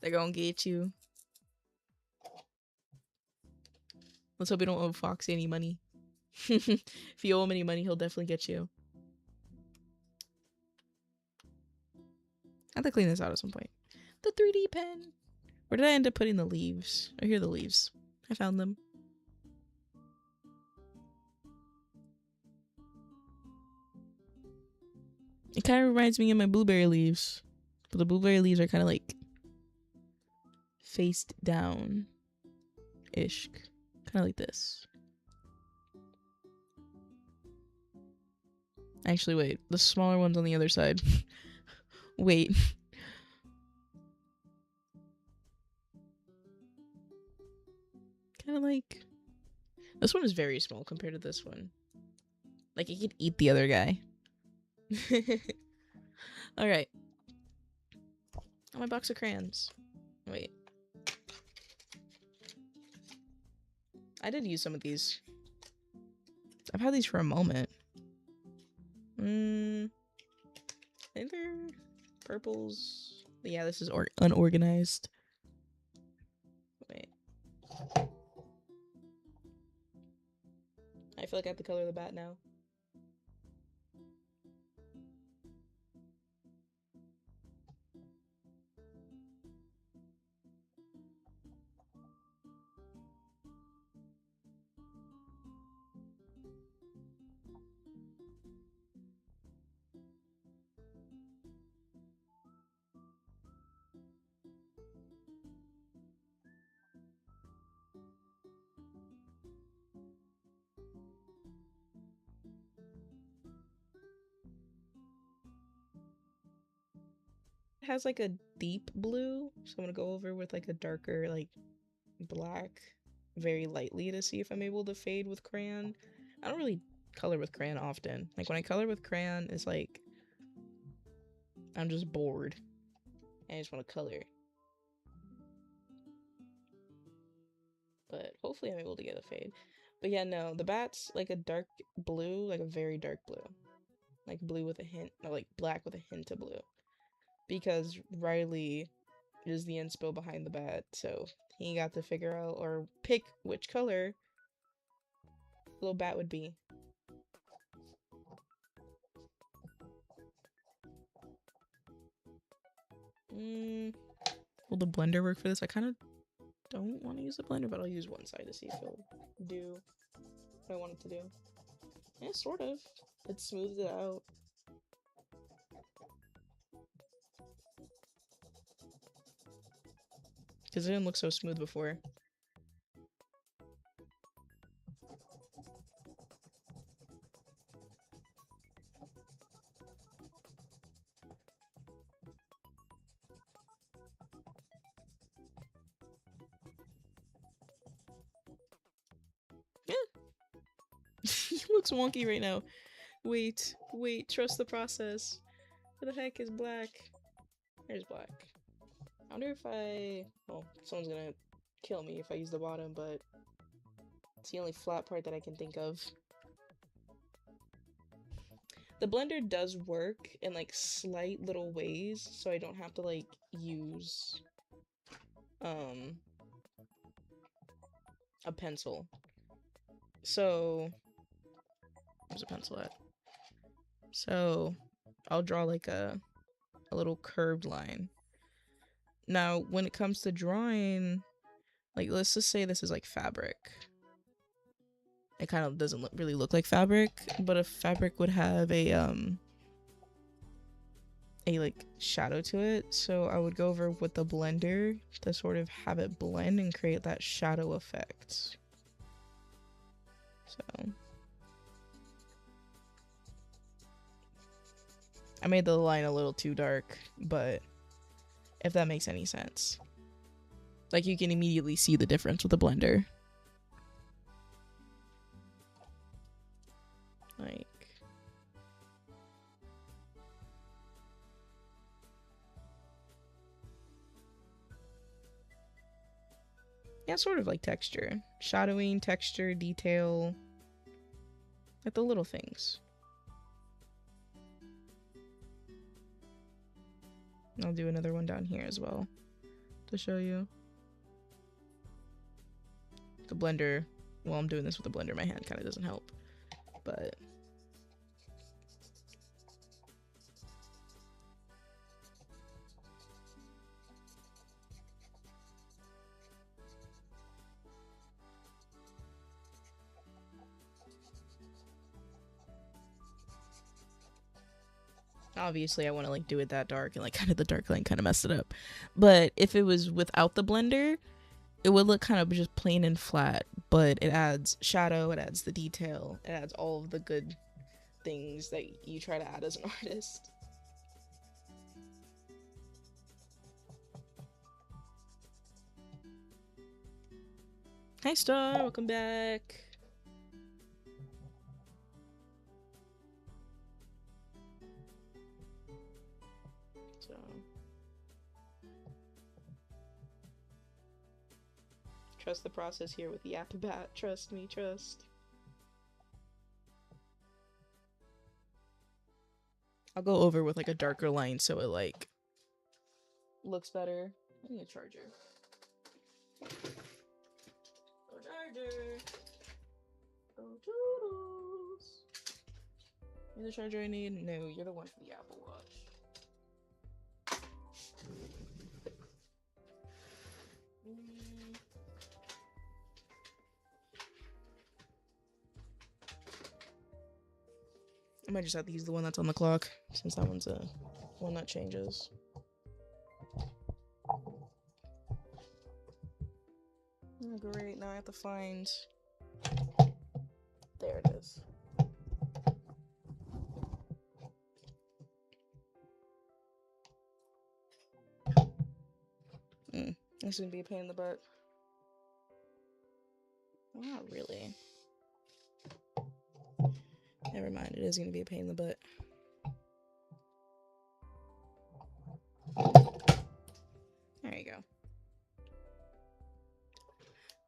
They're gonna get you. Let's hope you don't owe Foxy any money. If you owe him any money, he'll definitely get you. I have to clean this out at some point. The 3D pen. Where did I end up putting the leaves? Oh, here are the leaves. I found them. It kind of reminds me of my blueberry leaves. But the blueberry leaves are kind of like faced down-ish. Kind of like this. Actually, wait. The smaller one's on the other side. Wait. Kind of like... This one is very small compared to this one. Like, it could eat the other guy. Alright. Oh, my box of crayons. Wait. I did use some of these. I've had these for a moment. I think they're purples. Yeah, this is unorganized. Wait. I feel like I have to color the bat now. It has like a deep blue, so I'm gonna go over with like a darker like black very lightly to see if I'm able to fade with crayon. I don't really color with crayon often. Like when I color with crayon, it's like I'm just bored and I just want to color. But hopefully I'm able to get a fade. But yeah, no, the bat's like a dark blue, like a very dark blue. Like blue with a hint, or like black with a hint of blue. Because Riley is the inspo behind the bat, so he got to figure out or pick which color little bat would be. Will the blender work for this? I kind of don't want to use the blender, but I'll use one side to see if it'll do what I want it to do. Yeah, sort of. It smooths it out. Because it didn't look so smooth before. Yeah. He looks wonky right now. Wait, trust the process. Where the heck is black? There's black. I wonder if well, someone's gonna kill me if I use the bottom, but it's the only flat part that I can think of. The blender does work in like slight little ways, so I don't have to like use a pencil. So where's a pencil at? So I'll draw like a little curved line. Now, when it comes to drawing, like let's just say this is like fabric. It kind of doesn't really look like fabric, but a fabric would have a like shadow to it. So I would go over with the blender to sort of have it blend and create that shadow effect. So I made the line a little too dark, but if that makes any sense. Like you can immediately see the difference with the blender. Like yeah, sort of like texture. Shadowing, texture, detail. Like the little things. I'll do another one down here as well to show you. The blender, well, I'm doing this with the blender, my hand kind of doesn't help, but obviously I want to like do it that dark, and like kind of the dark line kind of messed it up. But if it was without the blender, it would look kind of just plain and flat, but it adds shadow, it adds the detail, it adds all of the good things that you try to add as an artist. Hi Star, welcome back. So trust the process here with the Appabat. Trust me, trust. I'll go over with like a darker line so it like looks better. I need a charger. Oh, charger. Oh, toodles. You're the charger I need? No, you're the one for the Apple Watch. I might just have to use the one that's on the clock, since that one's a one that changes. Oh, great, now I have to find... There it is. This is gonna be a pain in the butt. Well, not really. Never mind, it is gonna be a pain in the butt. There you go.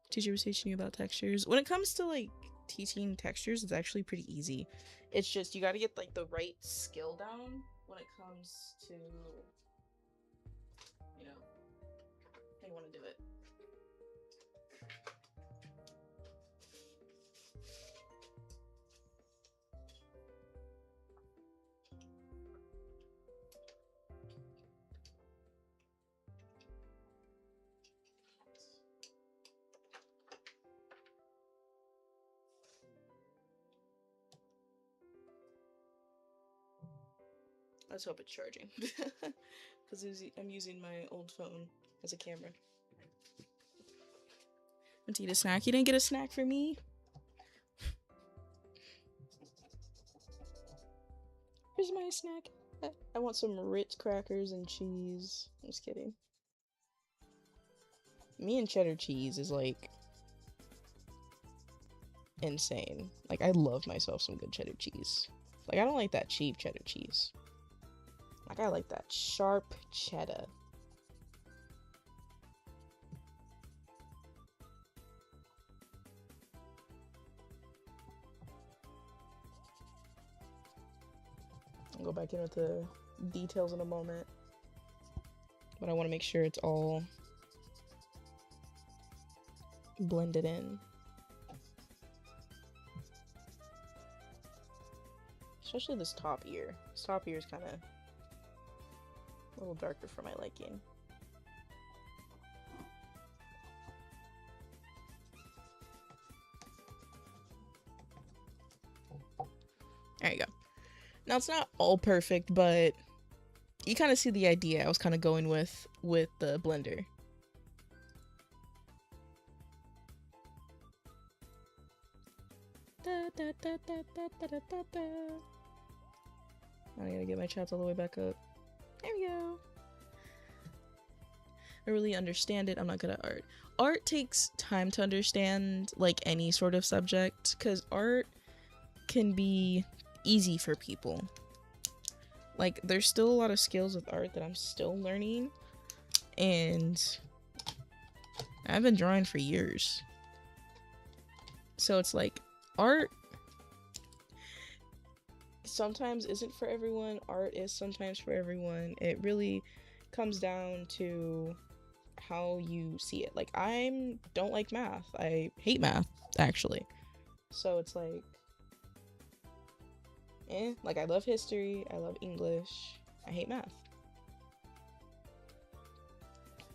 Teacher was teaching you about textures. When it comes to like teaching textures, it's actually pretty easy. It's just you gotta get like the right skill down when it comes to, you know, how you want to do it. Let's hope it's charging. Because I'm using my old phone as a camera. Want to eat a snack? You didn't get a snack for me? Here's my snack. I want some Ritz crackers and cheese. I'm just kidding. Me and cheddar cheese is like insane. Like I love myself some good cheddar cheese. Like, I don't like that cheap cheddar cheese. Like, I like that sharp cheddar. I'll go back in with the details in a moment. But I want to make sure it's all blended in. Especially this top ear. This top ear is kind of a little darker for my liking. There you go. Now it's not all perfect, but you kind of see the idea I was kind of going with the blender. Da, da, da, da, da, da, da, da. I gotta get my chats all the way back up. There we go. I really understand it. I'm not good at art. Art takes time to understand, like any sort of subject, because art can be easy for people. Like, there's still a lot of skills with art that I'm still learning, and I've been drawing for years. So it's like, art sometimes isn't for everyone. Art is sometimes for everyone. It really comes down to how you see it. Like, I don't like math. I hate math, actually. So it's like, like, I love history, I love English, I hate math.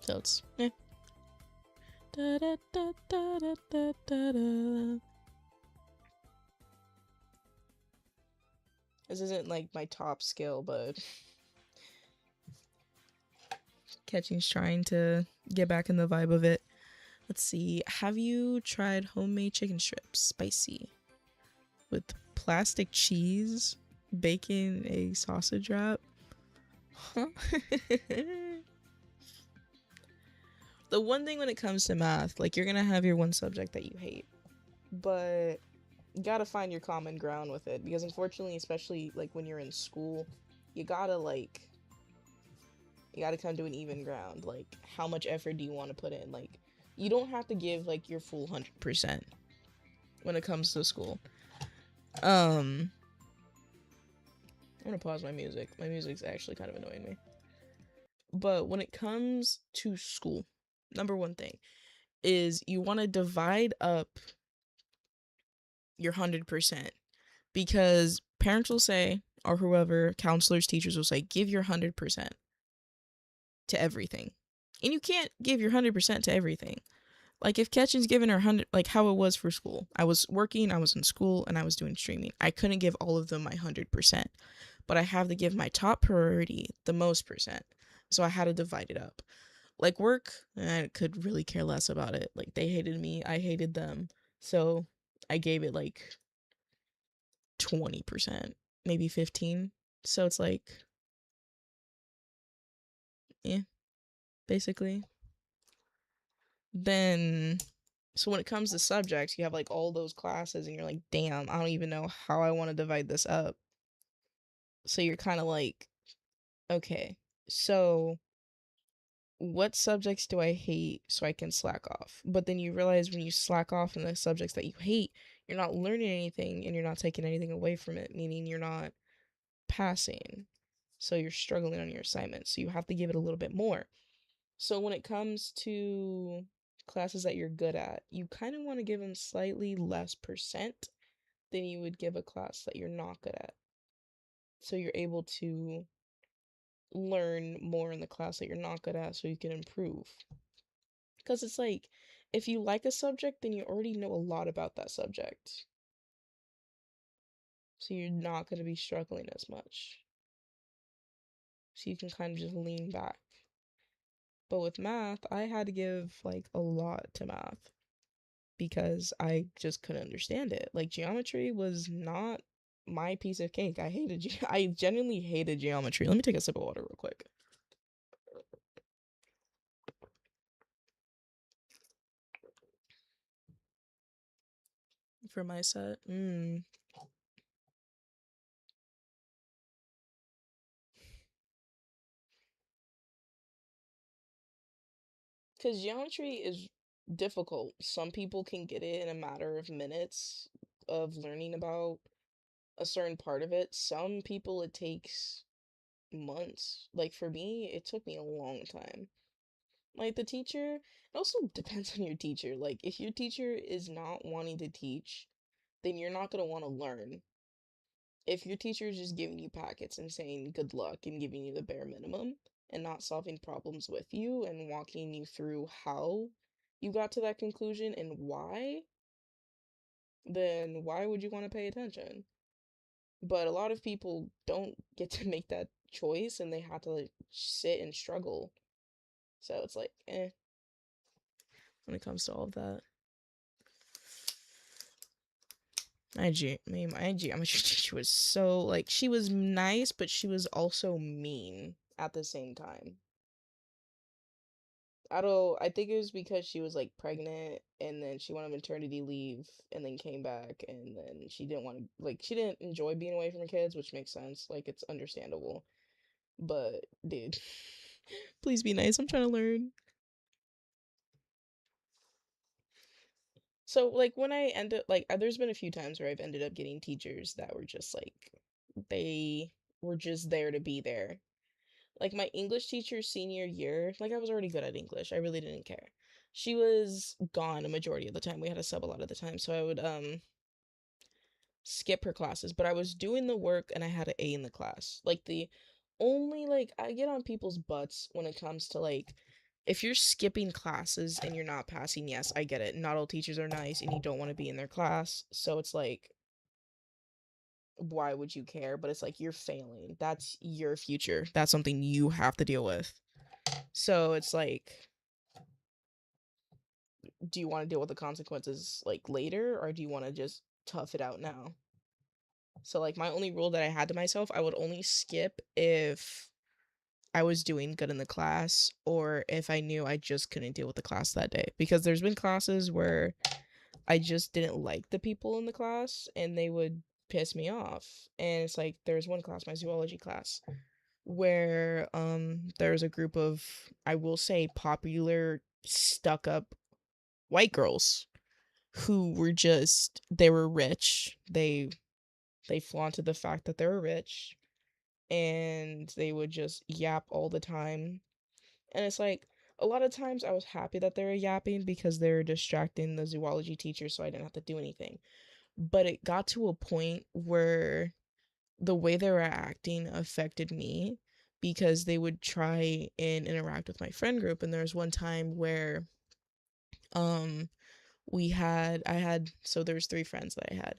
So it's, Da, da, da, da, da, da, da, da. This isn't like my top skill, but Catching's trying to get back in the vibe of it. Let's see. Have you tried homemade chicken strips? Spicy. With plastic cheese, bacon, egg, sausage wrap? Huh? The one thing when it comes to math, like, you're gonna have your one subject that you hate, but you gotta find your common ground with it, because unfortunately, especially like when you're in school, you gotta come to an even ground. Like, how much effort do you want to put in? Like, you don't have to give like your full 100% when it comes to school. I'm gonna pause my music. My music's actually kind of annoying me. But when it comes to school, number one thing is you want to divide up your 100%, because parents will say, or whoever, counselors, teachers will say, give your 100% to everything. And you can't give your 100% to everything. Like, if Ketchin's given her 100, like how it was for school, I was working, I was in school, and I was doing streaming. I couldn't give all of them my 100%, but I have to give my top priority the most percent. So I had to divide it up. Like, work, I could really care less about it. Like, they hated me, I hated them. So I gave it like 20%, maybe 15. So it's like, yeah, basically. Then, so when it comes to subjects, you have like all those classes and you're like, damn, I don't even know how I want to divide this up. So you're kind of like, okay, so what subjects do I hate so I can slack off? But then you realize when you slack off in the subjects that you hate, you're not learning anything and you're not taking anything away from it, meaning you're not passing. So you're struggling on your assignments. So you have to give it a little bit more. So when it comes to classes that you're good at, you kind of want to give them slightly less percent than you would give a class that you're not good at. So you're able to learn more in the class that you're not good at so you can improve. Because it's like, if you like a subject, then you already know a lot about that subject. So you're not going to be struggling as much. So you can kind of just lean back. But with math, I had to give like a lot to math because I just couldn't understand it. Like, geometry was not my piece of cake. I genuinely hated geometry. Let me take a sip of water real quick. For my set. Because geometry is difficult. Some people can get it in a matter of minutes of learning about a certain part of it. Some people it takes months. Like for me, it took me a long time. Like the teacher, it also depends on your teacher. Like if your teacher is not wanting to teach, then you're not going to want to learn. If your teacher is just giving you packets and saying good luck and giving you the bare minimum and not solving problems with you and walking you through how you got to that conclusion and why, then why would you want to pay attention? But a lot of people don't get to make that choice and they have to like sit and struggle. So it's like, when it comes to all of that. My geometry teacher was so like she was nice, but she was also mean at the same time. I think it was because she was like pregnant and then she went on maternity leave and then came back and then she didn't want to like she didn't enjoy being away from her kids, which makes sense. Like it's understandable. But dude, please be nice. I'm trying to learn. So like when I ended like there's been a few times where I've ended up getting teachers that were just like they were just there to be there. Like my English teacher senior year, like I was already good at English. I really didn't care. She was gone a majority of the time. We had a sub a lot of the time, so I would skip her classes, but I was doing the work and I had an A in the class. Like the only like I get on people's butts when it comes to like if you're skipping classes and you're not passing, yes, I get it. Not all teachers are nice and you don't want to be in their class. So it's like why would you care? But it's like you're failing. That's your future. That's something you have to deal with. So it's like do you want to deal with the consequences like later or do you want to just tough it out now? So like my only rule that I had to myself, I would only skip if I was doing good in the class or if I knew I just couldn't deal with the class that day. Because there's been classes where I just didn't like the people in the class and they would piss me off. And it's like there's one class, my zoology class, where there's a group of I will say popular stuck up white girls who were just they were rich. They flaunted the fact that they were rich and they would just yap all the time. And it's like a lot of times I was happy that they were yapping because they were distracting the zoology teacher so I didn't have to do anything. But it got to a point where the way they were acting affected me because they would try and interact with my friend group and there was one time where um I had so there's three friends that I had.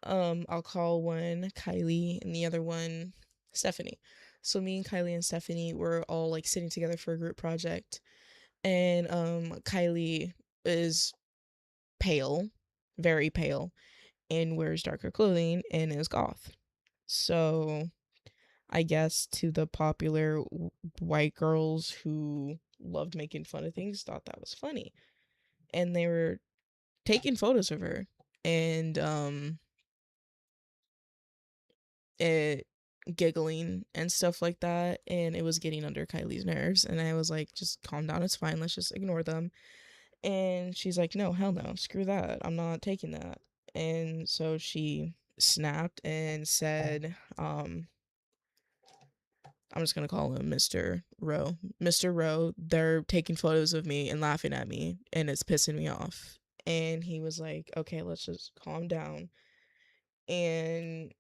I'll call one Kylie and the other one Stephanie. So me and Kylie and Stephanie were all like sitting together for a group project and Kylie is pale, very pale, and wears darker clothing and is goth. So I guess to the popular white girls who loved making fun of things thought that was funny. And they were taking photos of her and it giggling and stuff like that and it was getting under Kylie's nerves and I was like just calm down, it's fine, let's just ignore them. And she's like no, hell no, screw that, I'm not taking that. And so she snapped and said I'm just gonna call him Mr. Rowe. Mr. Rowe, they're taking photos of me and laughing at me and it's pissing me off. And he was like okay, let's just calm down. And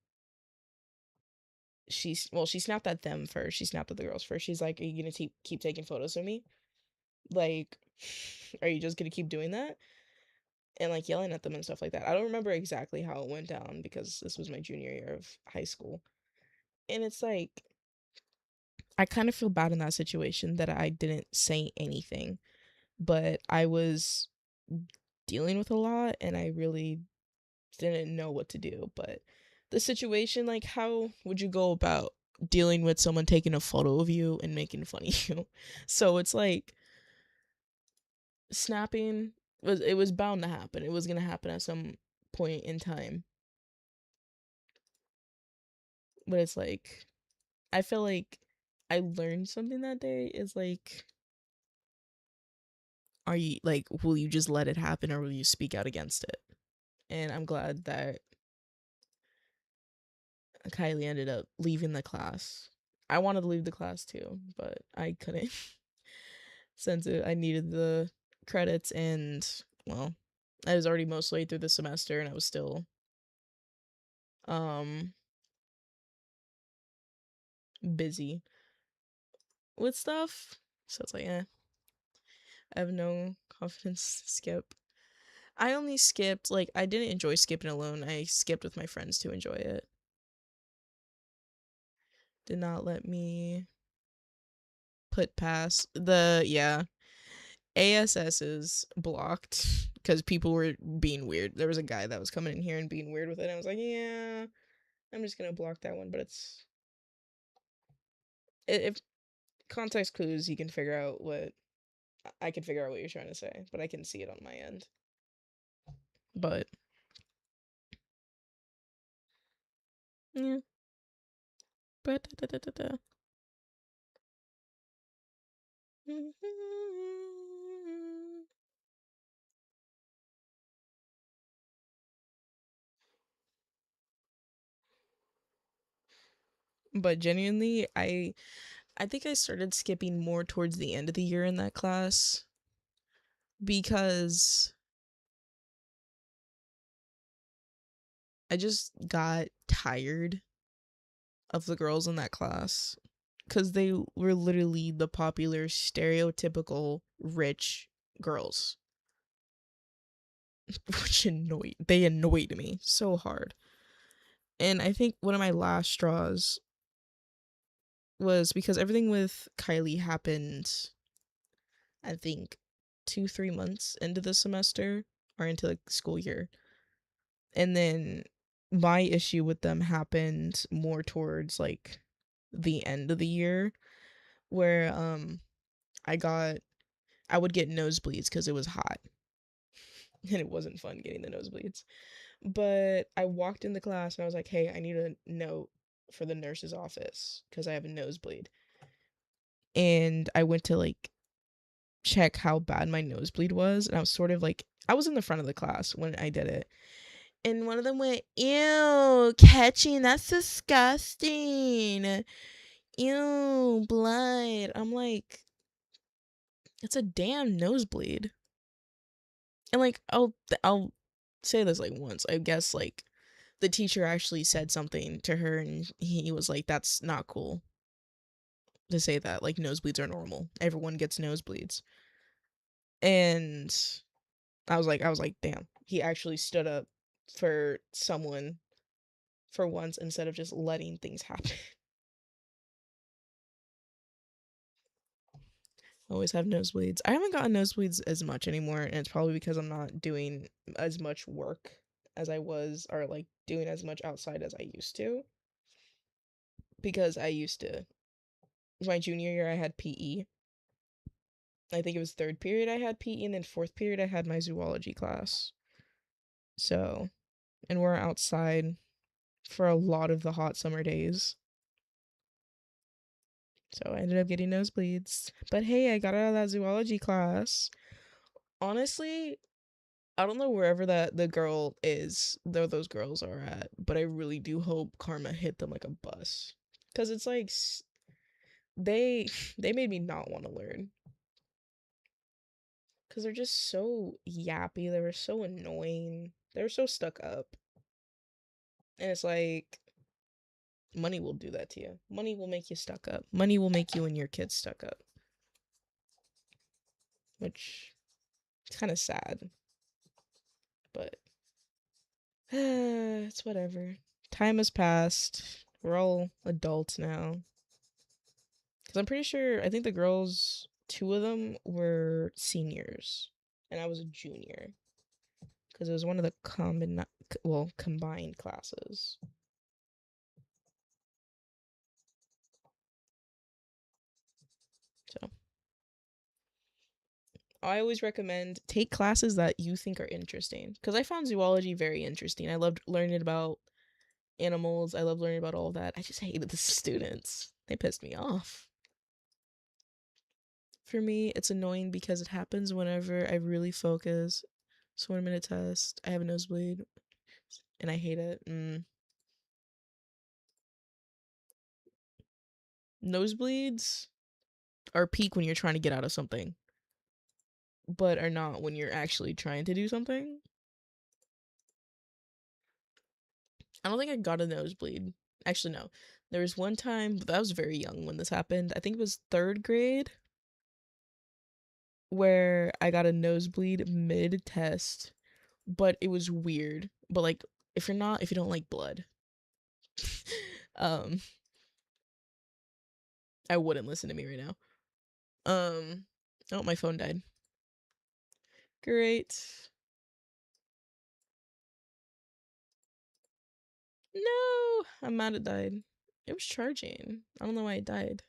she snapped at them first. She snapped at the girls first. She's like, "Are you gonna keep taking photos of me? Like, are you just gonna keep doing that?" And like yelling at them and stuff like that. I don't remember exactly how it went down because this was my junior year of high school. And it's like I kind of feel bad in that situation that I didn't say anything, but I was dealing with a lot and I really didn't know what to do. But the situation, like, how would you go about dealing with someone taking a photo of you and making fun of you? So it's like snapping was bound to happen. It was gonna happen at some point in time. But it's like I feel like I learned something that day is like are you like, will you just let it happen or will you speak out against it? And I'm glad that Kylie ended up leaving the class. I wanted to leave the class too, but I couldn't since I needed the credits and, well, I was already mostly through the semester and I was still um busy with stuff. So it's like, I have no confidence to skip. I only skipped, like, I didn't enjoy skipping alone. I skipped with my friends to enjoy it. Did not let me put past yeah. ASS is blocked because people were being weird. There was a guy that was coming in here and being weird with it. And I was like, yeah, I'm just gonna block that one. But if context clues, you can figure out what I can figure out what you're trying to say, but I can see it on my end. But yeah, but but genuinely, I think I started skipping more towards the end of the year in that class because I just got tired of the girls in that class because they were literally the popular stereotypical rich girls, which annoyed me so hard. And I think one of my last straws was because everything with Kylie happened, I think 2-3 months into the semester or into the school year. And then my issue with them happened more towards like the end of the year where I would get nosebleeds because it was hot and it wasn't fun getting the nosebleeds. But I walked in the class and I was like, hey, I need a note for the nurse's office because I have a nosebleed. And I went to like check how bad my nosebleed was. And I was sort of like, I was in the front of the class when I did it. And one of them went, ew, catching, that's disgusting. Ew, blood. I'm like, it's a damn nosebleed. And like, I'll say this like once. I guess like the teacher actually said something to her and he was like, that's not cool to say that. Like, nosebleeds are normal. Everyone gets nosebleeds. And I was like, damn. He actually stood up for someone for once instead of just letting things happen. Always have nosebleeds. I haven't gotten nosebleeds as much anymore, and it's probably because I'm not doing as much work as I was, or like doing as much outside as I used to. Because I used to, my junior year, I had PE. I think it was third period I had PE, and then fourth period I had my zoology class. So, and we're outside for a lot of the hot summer days. So I ended up getting nosebleeds. But hey, I got out of that zoology class. Honestly, I don't know wherever that the girl is, though those girls are at, but I really do hope karma hit them like a bus. Cause it's like they they made me not want to learn. Cause they're just so yappy. They were so annoying. They were so stuck up. And it's like money will do that to you. Money will make you stuck up. Money will make you and your kids stuck up. Which is kind of sad. But it's whatever. Time has passed. We're all adults now. Because I'm pretty sure, I think the girls, two of them were seniors, and I was a junior. Because it was one of the combined classes. So I always recommend take classes that you think are interesting. Because I found zoology very interesting. I loved learning about animals. I loved learning about all that. I just hated the students. They pissed me off. For me, it's annoying because it happens whenever I really focus. So when I'm in a test, I have a nosebleed and I hate it. Nosebleeds are peak when you're trying to get out of something, but are not when you're actually trying to do something. I don't think I got a nosebleed. Actually, no. There was one time, but I was very young when this happened. I think it was third grade where I got a nosebleed mid test, but it was weird. But like, if you don't like blood, um, I wouldn't listen to me right now. Oh, my phone died. Great. No, I'm mad it died. It was charging. I don't know why it died.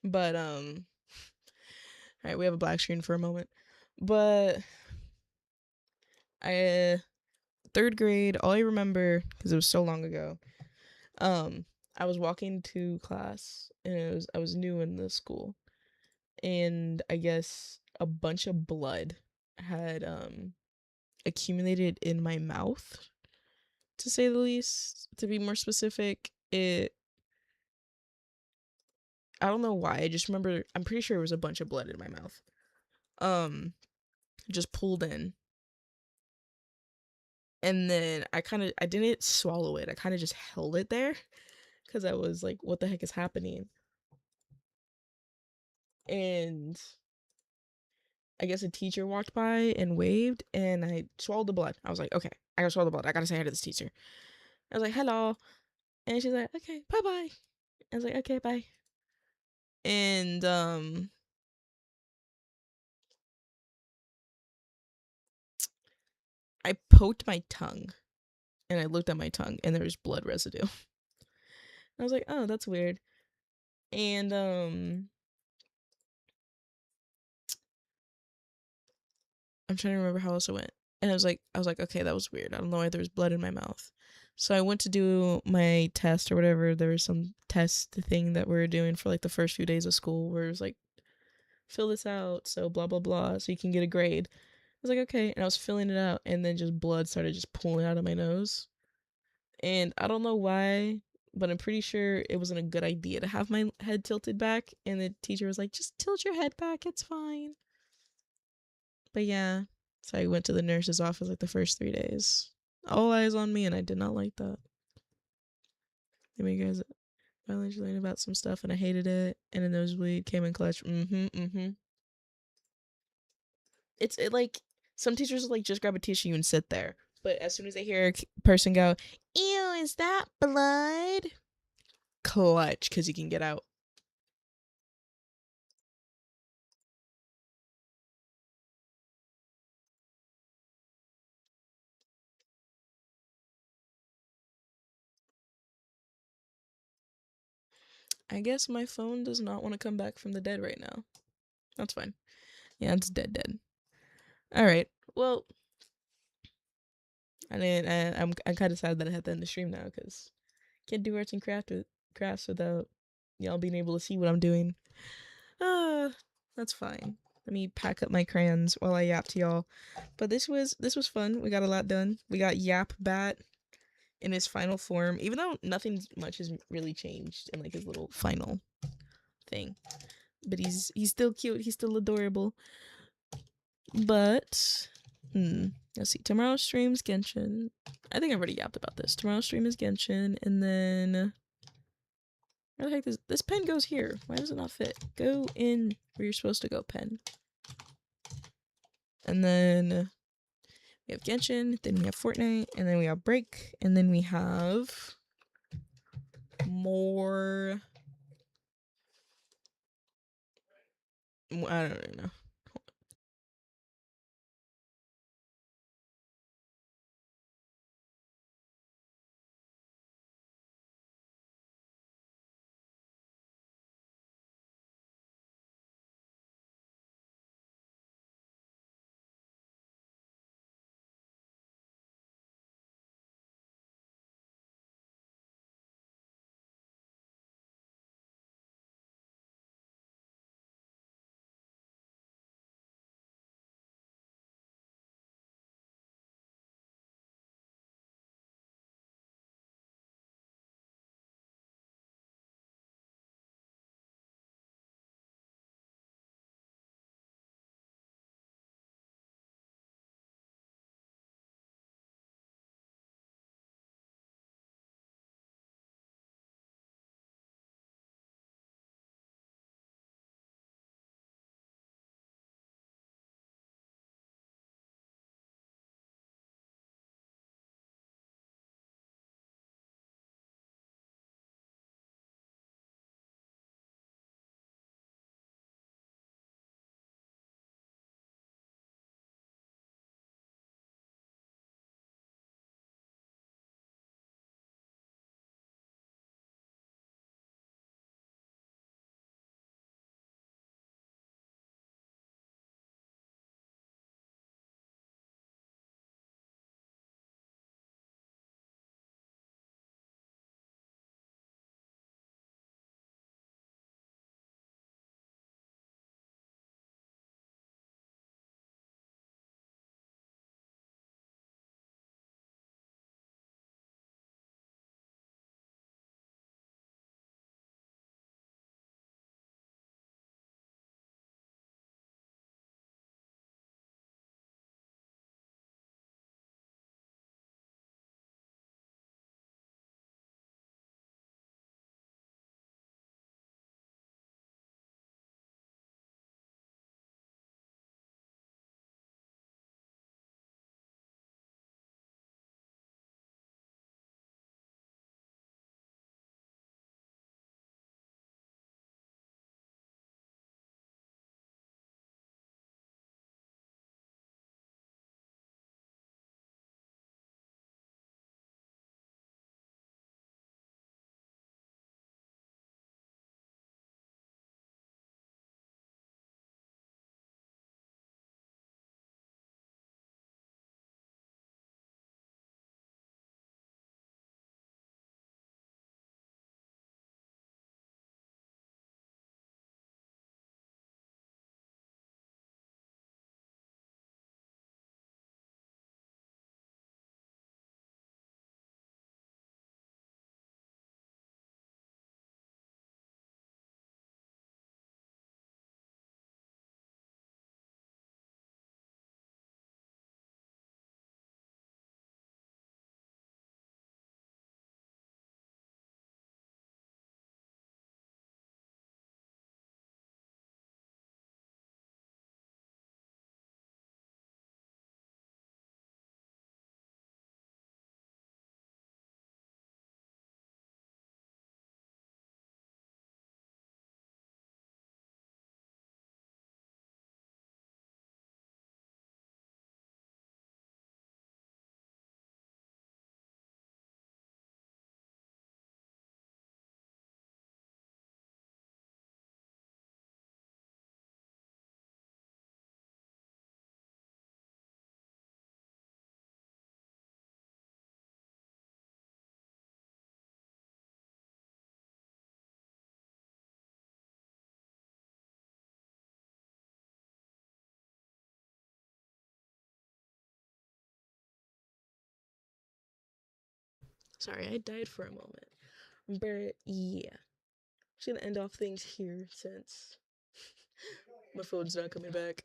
But all right, we have a black screen for a moment. But I third grade, all I remember because it was so long ago. I was walking to class and I was new in the school, and I guess a bunch of blood had accumulated in my mouth, to say the least. To be more specific, it I don't know why. I just remember I'm pretty sure it was a bunch of blood in my mouth. Um just pulled in. And then I didn't swallow it. I kind of just held it there cuz I was like what the heck is happening? And I guess a teacher walked by and waved and I swallowed the blood. I was like, "Okay, I got to swallow the blood. I got to say hi to this teacher." I was like, "Hello." And she's like, "Okay, bye-bye." I was like, "Okay, bye." And I poked my tongue and I looked at my tongue and there was blood residue. I was like, "Oh, that's weird." And I'm trying to remember how else it went. And I was like, "Okay, that was weird. I don't know why there was blood in my mouth." So I went to do my test or whatever. There was some test thing that we were doing for like the first few days of school where it was like, fill this out, so blah blah blah, so you can get a grade. I was like, okay, and I was filling it out, and then just blood started just pulling out of my nose. And I don't know why, but I'm pretty sure it wasn't a good idea to have my head tilted back. And the teacher was like, just tilt your head back, it's fine. But yeah, so I went to the nurse's office like the first 3 days. All eyes on me, and I did not like that. Maybe you guys finally learned about some stuff, and I hated it. And a nosebleed came in clutch. It like some teachers will, like just grab a tissue and sit there, but as soon as they hear a person go, "Ew, is that blood?" Clutch, because you can get out. I guess my phone does not want to come back from the dead right now. That's fine. Yeah, it's dead. All right. Well, I'm kind of sad that I had to end the stream now because can't do arts and crafts without y'all being able to see what I'm doing. Uh, that's fine. Let me pack up my crayons while I yap to y'all. But this was fun. We got a lot done. We got Yap Bat in his final form, even though nothing much has really changed in like his little final thing. But he's still cute. He's still adorable. But let's see. Tomorrow's stream's Genshin. I think I've already yapped about this. Tomorrow's stream is Genshin, and then where the heck this pen goes here? Why does it not fit? Go in where you're supposed to go, pen. And then we have Genshin, then we have Fortnite, and then we have Break, and then we have more. I don't even know. Sorry, I died for a moment. But yeah, just gonna end off things here since my phone's not coming back.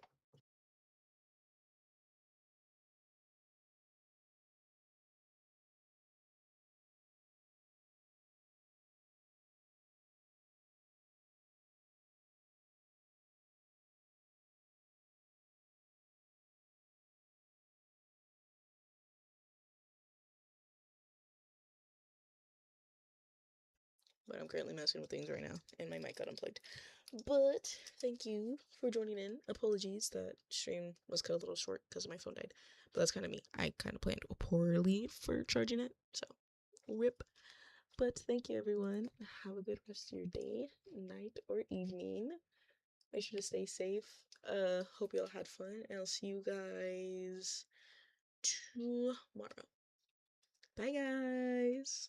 But I'm currently messing with things right now, and my mic got unplugged. But thank you for joining in. Apologies that stream was cut a little short because my phone died. But that's kind of me. I kind of planned poorly for charging it, so rip. But thank you, everyone. Have a good rest of your day, night, or evening. Make sure to stay safe. Hope you all had fun, and I'll see you guys tomorrow. Bye, guys.